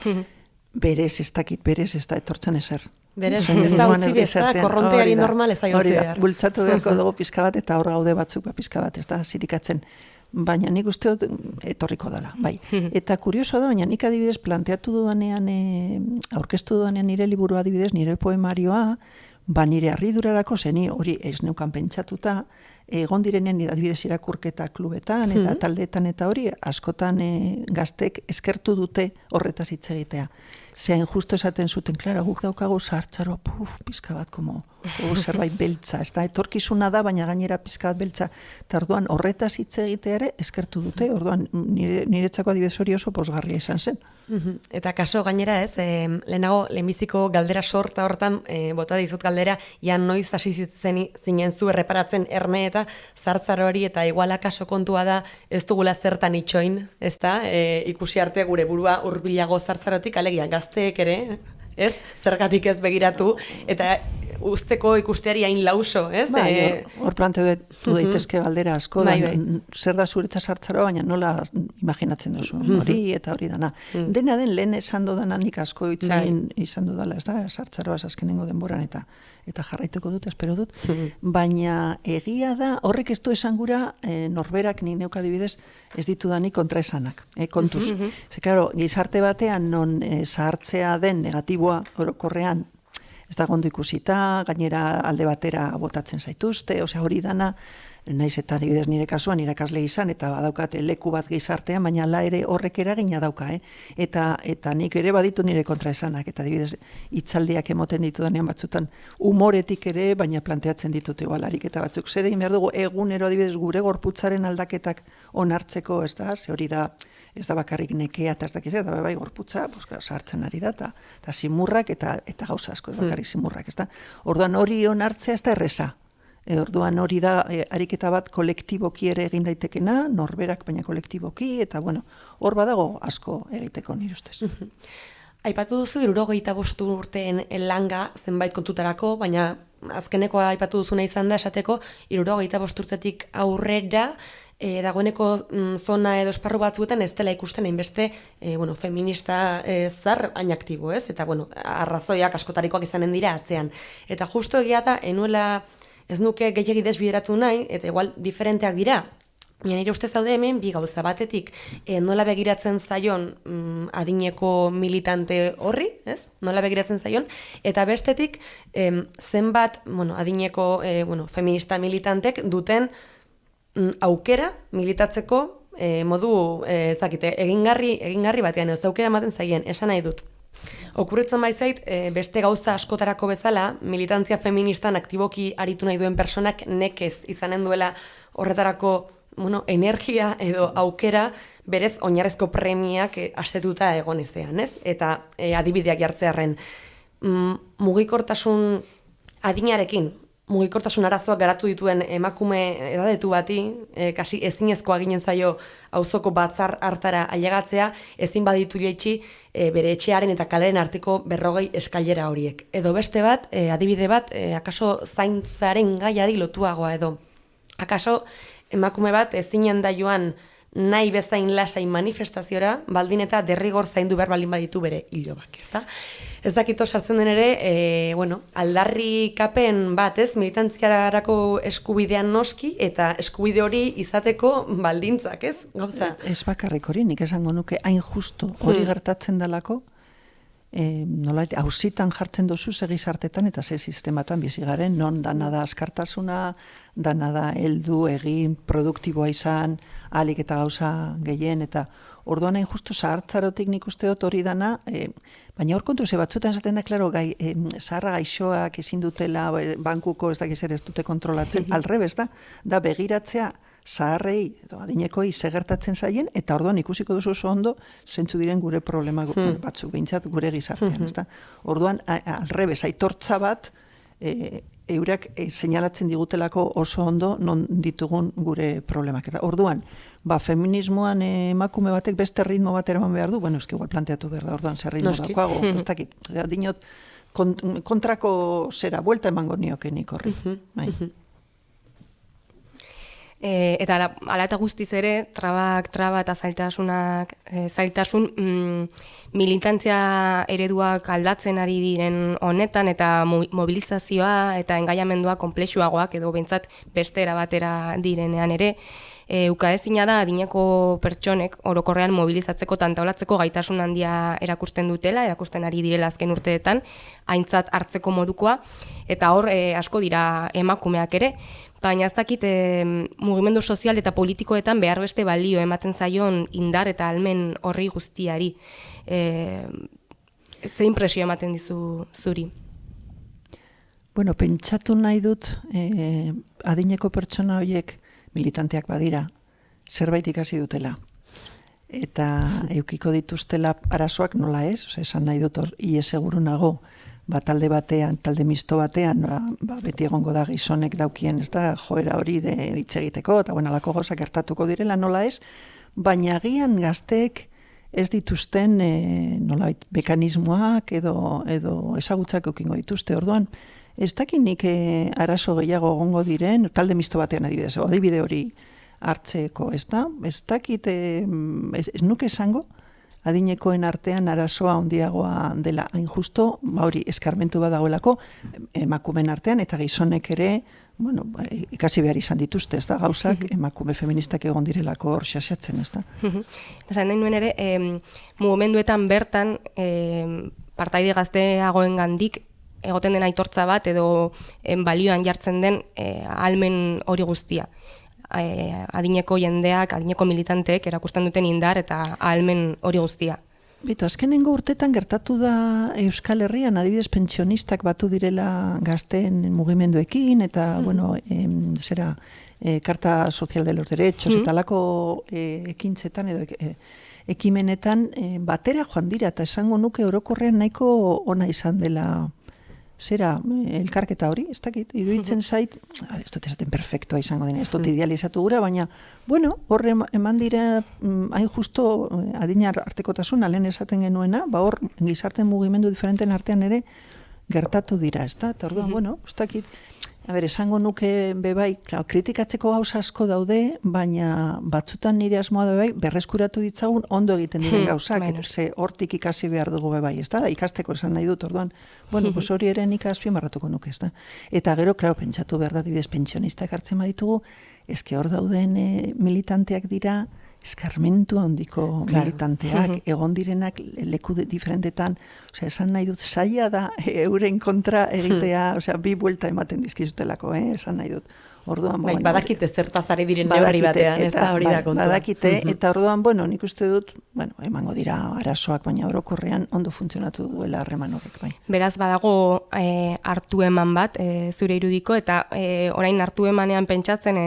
Berez ez da etortzen ezer. Berez, ez da utzi bezala, korronteari normal ez da utzi behar. Bultzatu beharko dugu pizka bat, eta horra gaude batzuk pizka bat, ez da zirikatzen. Baina nik uste etorriko dela, bai. Eta kurioso da, baina nik adibidez planteatu dudanean, aurkeztu dudanean nire liburu adibidez, nire poemarioa, nire harridurarako, zeni hori ez neukan pentsatuta, egon direnean adibidez irakurketa klubetan eta taldeetan eta hori askotan gaztek eskertu dute horretaz hitz egitea. Zein justo esaten zuten, klara, guk daukagu zahartzaroa, pizka bat, zerbait beltza, ez da, etorkizuna da, baina gainera pizka bat beltza. Eta orduan horretaz hitz egitea ere eskertu dute, orduan niretzako adibidez hori oso posgarria izan zen. Eta kaso gainera ez, lehenbiziko galdera sorta hortan, bota dizut galdera, noiz hasi zinen zu erreparatzen erne eta zahartzaroari eta iguala kaso kontua da ez dugula zertan itxoin, ez da, ikusi arte gure burua hurbilago zahartzarotik, alegia gazteek ere, ez, zergatik ez begiratu, eta usteko ikusteari hain lauso, ez? Hor planteatu daitezke galdera asko, zer da zuretza zahartzaroa, baina nola imaginatzen duzu, hori eta hori dana. Dena den lehen esan dudana nik asko itzain izan dudala, ez da, zahartzaroa azkenengo denboran eta jarraituko dut, espero dut, baina egia da, horrek ez du esan gura norberak ni neuk adibidez ez ditudanik kontraesanak, kontuz. Claro, gizarte batean non zahartzea den negatiboa orokorrean ez da gondo ikusita, gainera alde batera botatzen zaituzte, hori dana, naiz eta adibidez nire kasuan irakasle izan, eta badaukat leku bat gizartean, baina ala ere horrek eragina dauka, eta nik ere baditu nire kontraesanak, eta adibidez hitzaldiak emoten ditudanean batzutan umoretik ere, baina planteatzen ditut igualarik, eta batzuk zer egin behar dugu egunero adibidez gure gorputzaren aldaketak onartzeko, ez da, ze hori da, ez da bakarrik nekea eta ez dakiz, eta bai gorputza, sartzen ari da, eta simurrak eta gauza asko, ez bakarrik simurrak, ez da. Orduan hori onartzea ez da erreza. Orduan hori da ariketa bat kolektiboki ere egin daitekena, norberak baina kolektiboki, eta hor badago asko egiteko nire ustez. Aipatu duzu 75 urteen langa zenbait kontutarako, baina azkenekoa aipatu duzuna izan da esateko 75 urtetik aurrera dagoeneko zona edo esparru batzuetan ez dela ikusten hainbeste feminista zar hain aktibo, ez? Eta arrazoiak askotarikoak izanen dira atzean. Eta justo egia da, ez nuke gehiegi desbideratu nahi, eta igual diferenteak dira. Nire ustez zaude hemen, bi gauza batetik, nola begiratzen zaion adineko militante horri, ez? Nola begiratzen zaion, eta bestetik, zenbat adineko feminista militantek duten aukera militatzeko modu egingarri batean, ez aukera ematen zaien, esan nahi dut. Okurritzen baizait, beste gauza askotarako bezala, militantzia feministan aktiboki aritu nahi duen personak nekez izanen duela horretarako energia edo aukera berez oinarrezko premiak asetuta egonezean, ez? Eta adibideak jartzearren mugikortasun adinarekin, mugikortasun arazoak garatu dituen emakume edadetu bati, kasi ezinezkoa ginen zaio auzoko batzar hartara ailegatzea, ezin baditu jaitsi bere etxearen eta kaleren arteko 40 eskailera horiek. Edo beste bat, adibide bat, akaso zaintzaren gaiari lotuagoa edo. Akaso emakume bat ezinen da joan nahi bezain lasai manifestaziora, baldin eta derrigor zaindu behar baldin baditu bere hilobak, ezta? Ez dakito sartzen den ere, aldarrikapen bat, ez, militantziarako eskubidean noski, eta eskubide hori izateko baldintzak, ez, gauza? Ez bakarrik hori, nik esango nuke hain justu hori gertatzen delako, nolait, hausitan jartzen duzu ze gizartetan eta ze sistematan bizi garen, non dana da askartasuna, dana da heldu, egin, produktiboa izan, ahalik eta gauza gehien, eta orduan hain justu zahartzarotik nik uste dut hori dana, baina hor kontu ze batzutan esaten da, klaro, zaharra gaixoak ezin dutela, bankuko ez dakiz ere ez dute kontrolatzen, alrebez da begiratzea zaharrei, edo adinekoi gertatzen zaien, eta orduan ikusiko duzu oso ondo, zentzu diren gure problema batzuk, behintzat gure gizartean, ezta? Orduan, alrebez, aitortza bat, eurak seinalatzen digutelako oso ondo non ditugun gure problemak. Eta orduan, feminismoan emakume batek beste ritmo bat eraman behar du, bueno, eski igual planteatu behar da, orduan zer ritmo dakoago, ez dakit, dinot, kontrako zera, buelta emango niokenik horri. Eta ala eta guztiz ere, traba eta zailtasun militantzia ereduak aldatzen ari diren honetan, eta mobilizazioa eta engaiamendua konplexuagoak edo behintzat beste erabatera direnean ere, ukaezina da adineko pertsonek orokorrean mobilizatzeko eta antolatzeko gaitasun handia erakusten dutela, erakusten ari direla azken urteetan, aintzat hartzeko modukoa, eta hor asko dira emakumeak ere, baina ez dakit mugimendu sozial eta politikoetan behar beste balio ematen zaion indar eta almen horri guztiari. Ze impresio ematen dizu zuri? Bueno, pentsatu nahi dut adineko pertsona horiek militanteak badira, zerbait ikasi dutela. Eta eukiko dituztela arazoak nola ez, esan nahi dut hor, seguru nago, talde batean, talde misto batean, beti egongo da gizonek daukien, ez da, joera hori de hitz egiteko, eta alako gauzak gertatuko direla, nola ez, baina agian gazteek ez dituzten nolabait mekanismoak edo ezagutzak eukingo dituzte, orduan, ez dakinik arazo gehiago egongo diren, talde misto batean adibidez, adibide hori hartzeko, ez da, ez dakit, ez nuke esango, adinekoen artean arazoa handiagoa dela. Hain justo, hori eskarmentu badagoelako emakumen artean, eta gizonek ere, bueno, ikasi behar izan dituzte, ez da, gauzak, emakume feministak egon direlako hor xaxatzen, ez da. Eta nahi nuen ere, mugimenduetan bertan, partaide gazteagoen gandik, egoten den aitortza bat, edo balioan jartzen den ahalmen hori guztia. Adineko jendeak, adineko militanteek erakusten duten indar eta ahalmen hori guztia. Bitu, azkenengo urtetan gertatu da Euskal Herrian, adibidez pentsionistak batu direla gazteen mugimenduekin, eta, bueno, Karta Social de los Derechos, eta lako ekintzetan edo ekimenetan batera joan dira, eta esango nuke orokorrean nahiko ona izan dela elkarketa hori, ez dakit, iruditzen zait, ez dut esaten perfektoa izango dena, ez dut idealizatu gura, baina, bueno, horre eman dira, hain justo adinar artekotasuna, lehen esaten genuena, hor gizarte mugimendu diferenten artean ere gertatu dira, ez da, eta orduan, bueno, ez dakit, esango nuke bebai, kritikatzeko gauza asko daude, baina batzutan nire asmoa da bebai, berreskuratu ditzagun ondo egiten diren gauzak, ze hortik ikasi behar dugu bebai, ez da, ikasteko esan nahi dut, orduan, bueno, pues hori ere nik azpimarratuko nuke, ez da. Eta gero, klaro, pentsatu behar da, dibidez, pentsionistak hartzen baditugu, ezke hor dauden militanteak dira, eskarmentu handiko militanteak, egon direnak leku diferentetan, esan nahi dut, zaila da euren kontra egitea, bi buelta ematen dizkizutelako, esan nahi dut. Orduan, badakite zertaz ari diren neurri batean, ez da hori da kontua. Badakite, eta orduan, bueno, nik uste dut, bueno, emango dira arazoak, baina orokorrean ondo funtzionatu duela harreman horrek bai. Beraz, badago hartu eman bat, zure irudiko, eta orain hartu emanean pentsatzen,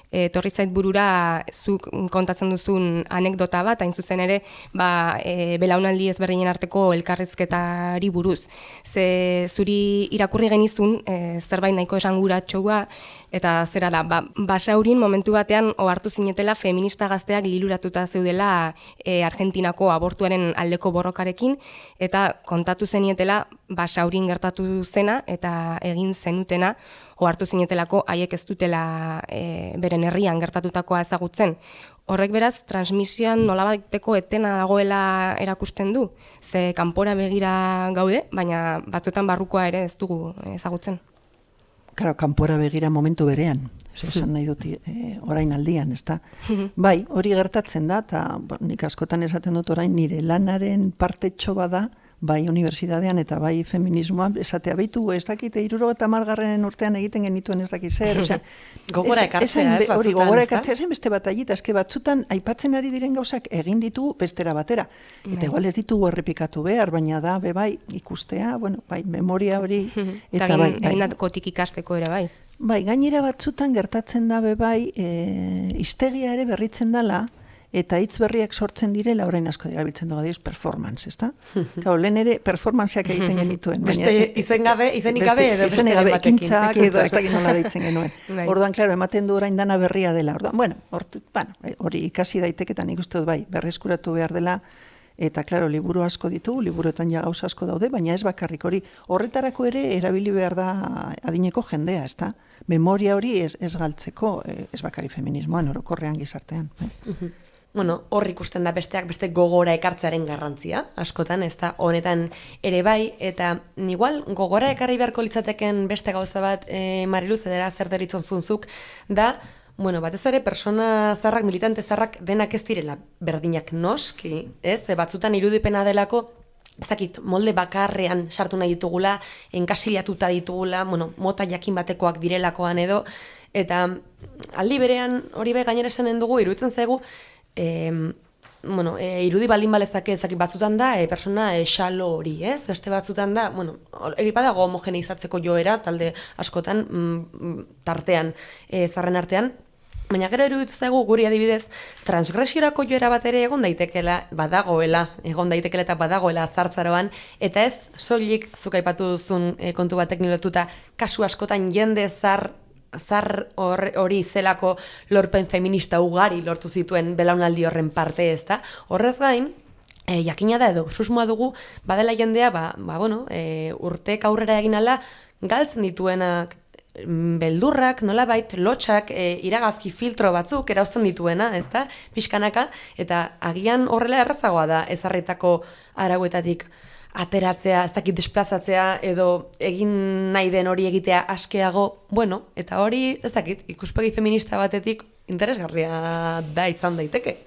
etorri zait burura zuk kontatzen duzun anekdota bat, hain zuzen ere, belaunaldi ezberdinen arteko elkarrizketari buruz. Ze zuri irakurri genizun, zerbait nahiko esanguratxoa, eta zera da, Basaurin momentu batean ohartu zinetela feminista gazteak liluratuta zeudela Argentinako abortuaren aldeko borrokarekin, eta kontatu zenietela Basaurin gertatu zena, eta egin zenutena, ohartu zinetelako haiek ez dutela beren herrian gertatutakoa ezagutzen. Horrek beraz, transmisioan nolabaiteko etena dagoela erakusten du, ze kanpora begira gaude, baina batzuetan barrukoa ere ez dugu ezagutzen. Claro, kanpora begira momentu berean, esan nahi dut orain aldian, ez da? Bai, hori gertatzen da, eta nik askotan esaten dut orain nire lanaren partetxo bada, bai unibertsitatean eta bai feminismoan, esatea behitu, ez dakite, 70. urtean egiten genituen ez dakit zer, osea, gogora ekartzea, ez batzutan, hori, gogora ekartzea zen beste bat agita, eske batzutan aipatzen ari diren gauzak egin ditu bestera batera. Eta igual ez ditugu errepikatu behar, baina da, bai, ikustea, bueno, bai, memoria hori, eta bai. Egin ikasteko ere, bai. Bai, gainera batzutan gertatzen da bai, hiztegia ere berritzen dela, eta hitz berriak sortzen direla, orain asko dira biltzen dugu dioz, performance, ezta? Gau, lehen ere performanceak egiten genituen. Beste izenik gabe edo beste batekin. Ekintzak edo ez dakit nola deitzen genuen. Orduan, klaro, ematen du orain dana berria dela. Orduan, bueno, hori ikasi daiteketan ikustu dut bai, berreskuratu behar dela, eta, klaro, liburu asko ditugu, liburuetan ja gauza asko daude, baina ez bakarrik hori. Horretarako ere erabili behar da adineko jendea, ezta? Memoria hori ez galtzeko, ez bakarrik feminismoan, orokorrean gizartean. Bueno, hor ikusten da besteak beste gogora ekartzearen garrantzia, askotan, ez da, honetan ere bai, eta igual gogora ekarri beharko litzateken beste gauza bat, Mariluz, edera zer deritzon zunzuk, da, bueno, batez ere, persona zarrak, militante zarrak denak ez direla berdinak noski, ez? Batzutan irudipena delako, ezakit, molde bakarrean sartu nahi ditugula, enkasilatuta ditugula, bueno, mota jakin batekoak direlakoan edo, eta aldi berean hori bai gainera esanen dugu, iruditzen zaigu, irudi baldin balezake ezakit batzutan da, persona xalo hori, ez? Beste batzutan da, bueno, egipadago homogeneizatzeko joera, talde askotan, tartean, zarren artean, baina gero iruditu zaigu guri adibidez, transgresiorako joera bat ere egon daitekeela eta badagoela zartzaroan, eta ez soilik zuk aipatu duzun kontu batek nilotuta, kasu askotan jende zar hori zelako lorpen feminista ugari lortu zituen belaunaldi horren parte, ez da? Horrez gain, jakina da edo susmoa dugu, badela jendea, urteek aurrera egin ala, galtzen dituenak beldurrak, nolabait, lotxak, iragazki filtro batzuk erauzten dituena, ez da? Pixkanaka, eta agian horrela errazagoa da ezarritako arauetatik ateratzea, ez dakit desplazatzea, edo egin nahi den hori egitea askeago, bueno, eta hori, ez dakit, ikuspegi feminista batetik interesgarria da izan daiteke.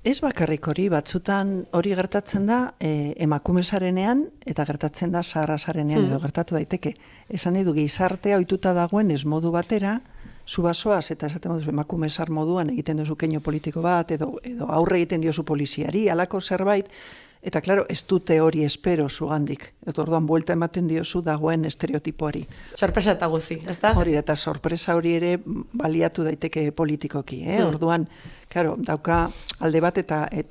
Ez bakarrik hori, batzutan hori gertatzen da emakumezarenean eta gertatzen da zaharrazarenean edo gertatu daiteke. Esan nahi du gizartea ohituta dagoen ez modu batera, zu basoaz eta esaten modu emakumezar moduan egiten duzu keinu politiko bat edo aurre egiten diozu poliziari, halako zerbait, eta, klaro, ez dute hori espero zugandik. Eta orduan buelta ematen diozu dagoen estereotipoari. Sorpresa eta guzi, ez da? Hori, eta sorpresa hori ere baliatu daiteke politikoki. Orduan, klaro, dauka alde bat eta ez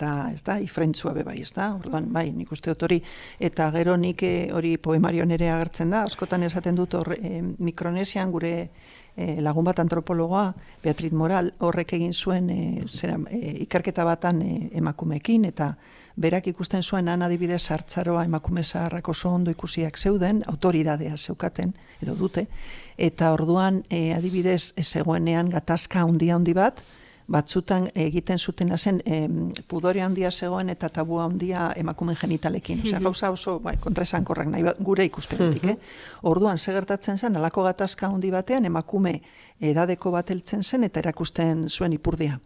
da, ifrentzua bebai, ez da? Orduan, bai, nik uste dut hori. Eta gero nik hori poemarion ere agertzen da, askotan esaten dut Mikronesian gure lagun bat antropologoa, Beatriz Moral, horrek egin zuen ikerketa batan emakumeekin, eta berak ikusten zuen adibidez hartzaroa emakume zaharrak oso ondo ikusiak zeuden, autoridadea zeukaten, edo dute, eta orduan adibidez zegoenean gatazka handi bat, batzutan egiten zutena zen pudore handia zegoen eta tabua handia emakumen genitalekin. Osea, gauza oso kontraesankorrak nahi gure ikuspegitik. Orduan, ze gertatzen zen, halako gatazka handi batean emakume edadeko bat heltzen zen eta erakusten zuen ipurdia.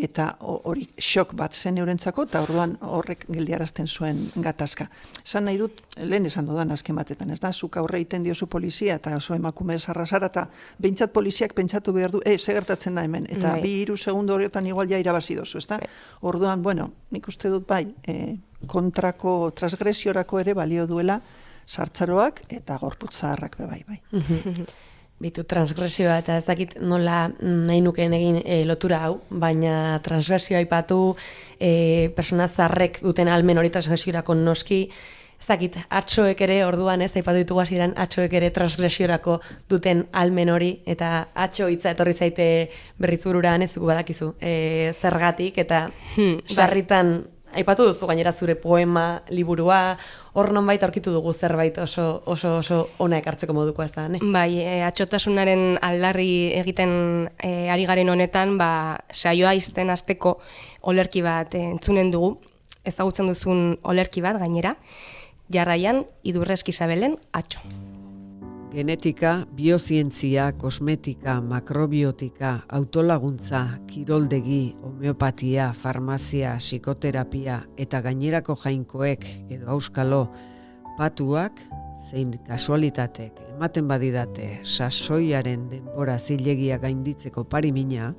Eta hori xok bat zen eurentzako, eta orduan horrek geldiarazten zuen gatazka. Esan nahi dut, lehen esan dudan azken batetan, ez da, zuk aurre egiten diozu polizia, eta oso emakume zarrazara, eta behintzat poliziak pentsatu behar du, ze gertatzen da hemen, eta 2-3 segundo horietan igual ja irabazi dozu, ez da? Orduan, bueno, nik uste dut bai, kontrako transgresiorako ere balio duela sartzaroak eta gorputz zaharrak bai. Bitu, transgresioa eta ez dakit nola nahi nukeen egin lotura hau, baina transgresioa aipatu persona zarrek duten almen hori transgresiorako noski, ez dakit, atxoek ere orduan ez, aipatu ditugu hasieran atxoek ere transgresiorako duten almen hori, eta atxo hitza etorri zaite berrizururan ez badakizu, zergatik, eta sarritan aipatu duzu gainera zure poema, liburua, hor nonbait aurkitu dugu zerbait oso ona ekartzeko moduko ez da, ne? Bai, atxotasunaren aldarri egiten ari garen honetan, saioa izten hasteko olerki bat entzunen dugu, ezagutzen duzun olerki bat gainera, jarraian Idurrezki Isabelen atxo. genetika, biozientzia, kosmetika, makrobiotika, autolaguntza, kiroldegi, homeopatia, farmazia, psikoterapia eta gainerako jainkoek edo auskalo patuak zein kasualitatek ematen badidate sasoiaren denbora zilegia gainditzeko parimina,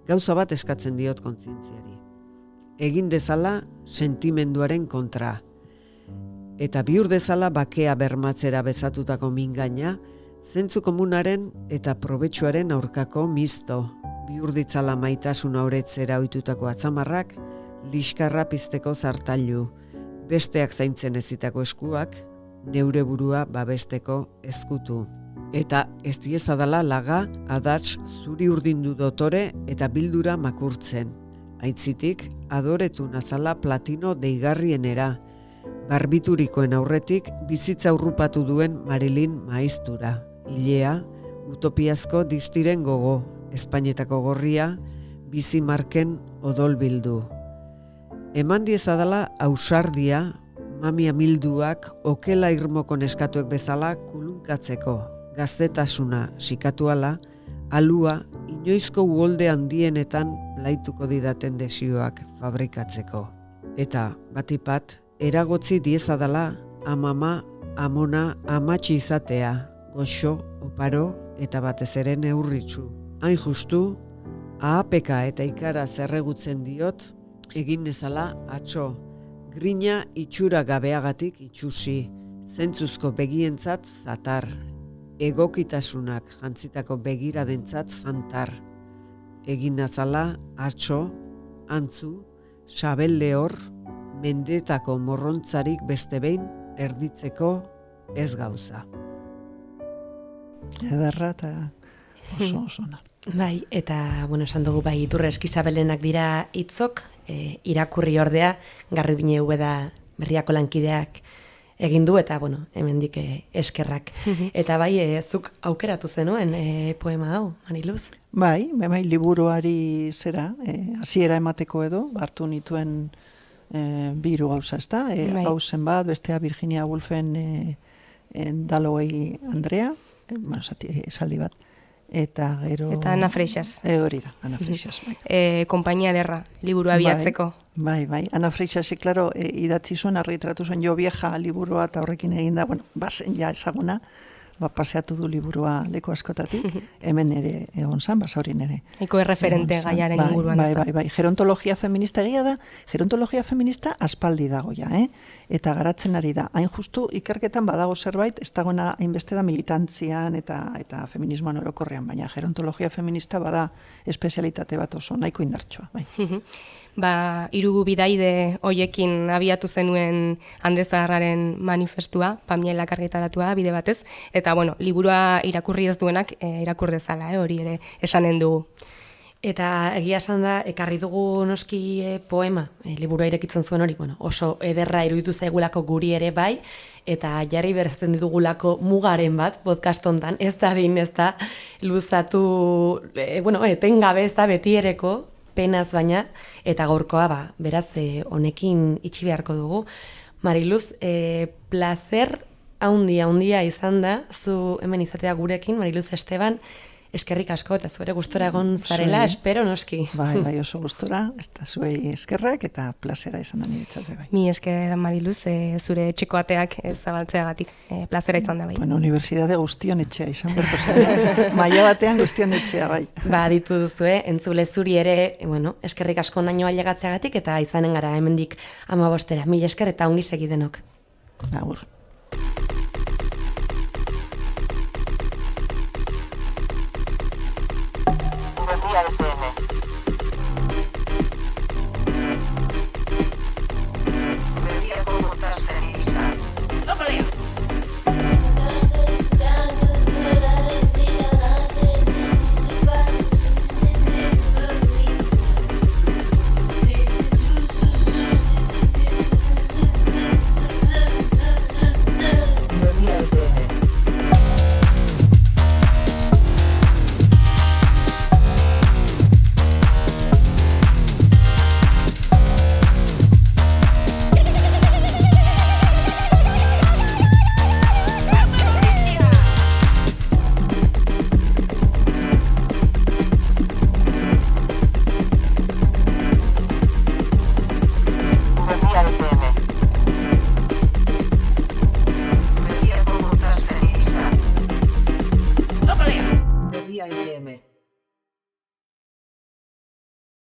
gauza bat eskatzen diot kontzientziari. Egin dezala sentimenduaren kontra. Eta bihur dezala bakea bermatzera bezatutako mingaina, zentzu komunaren eta probetxuaren aurkako mizto. Bihur ditzala maitasuna horetzera ohitutako atzamarrak, liskarra pizteko zartailu, besteak zaintzen ezitako eskuak, neure burua babesteko ezkutu. Eta ez diezadala laga, adats zuri urdindu dotore eta bildura makurtzen. Aitzitik, adoretu nazala platino deigarrienera, barbiturikoen aurretik bizitza urrupatu duen Marilyn maiztura, ilea, utopiazko distiren gogo, Espainetako gorria, bizi marken odolbildu. Eman diezadala ausardia, mamia milduak okela irmoko neskatuek bezala kulunkatzeko, gaztetasuna sikatuala, alua inoizko uholde handienetan laituko didaten desioak fabrikatzeko. Eta batipat, eragotzi diezadala amama, amona, amatxi izatea, goxo, oparo eta batez ere neurritsu. Hain justu, ahapeka eta ikara zerregutzen diot, egin nezala atxo, grina itxura gabeagatik itxusi, zentzuzko begientzat zatar, egokitasunak jantzitako begiradentzat zantar, egin nazala atxo, antzu, sabel lehor, mendetako morrontzarik beste behin erditzeko ez gauza. Ederra eta oso ona. Bai, eta, esan dugu, bai, Idurre Eskizabelenak dira hitzok, irakurri ordea, Garribine Ubeda Berriako lankideak egin du, eta, hemendik eskerrak. Eta bai, zuk aukeratu zenuen poema hau, Mariluz? Bai, liburuari zera, hasiera emateko edo, hartu nituen biru gauza, ezta? Gauzen bat, bestea Virginia Woolfen Dalloway Andrea, esaldi bat. Eta gero... Eta Ana Freixas. Hori da, Ana Freixas. Bai. Kompainia Ederra, liburua bilatzeko. Bai. Ana Freixas, klaro, idatzi zuen, argitratu zuen Jo Vieja liburua eta horrekin eginda, bazen ja ezaguna, paseatu du liburua leku askotatik, hemen ere egon zan, basaurin ere. Eko erreferente gaiaren inguruan. Bai. Gerontologia feminista egia da, gerontologia feminista aspaldi dago ja, eta garatzen ari da. Hain justu, ikerketan badago zerbait, ez dagoena hainbeste da militantzian eta feminismoan orokorrean, baina gerontologia feminista bada espezialitate bat oso nahiko indartsua. Bai. Hiru bidaide hoiekin abiatu zenuen Andres Zaharraren manifestua, Pamielak argitaratua bide batez, eta liburua irakurri ez duenak irakur dezala, hori ere esanen dugu. Eta egia esan da, ekarri dugu noski poema, liburua irekitzen zuen hori, oso ederra iruditu zaigulako guri ere bai, eta jarri berrezen ditugulako mugaren bat, podcast hontan, ez da luzatu, etengabe ez da beti ereko, penaz baina, eta gaurkoa, beraz, honekin itxi beharko dugu. Mariluz, placer haundia izan da, zu hemen izatea gurekin, Mariluz Esteban, eskerrik asko, eta zuere gustora egon zarela, espero noski. Bai, oso gustora, eta zuei eskerrak, eta plazera izan da niretzat. Bai. Mi esker, Mariluz, zure etxeko ateak zabaltzeagatik, plazera izan da bai. Universidade guztion etxea izan berko zara. Maia batean guztion etxea, bai. Ditu duzue, entzule zuri ere, eskerrik asko naino ailegatzeagatik, eta izanen gara hemendik 15. Mil esker eta ongi segi denok. Agur. FM. Berriako podcasten izan. Berria FM.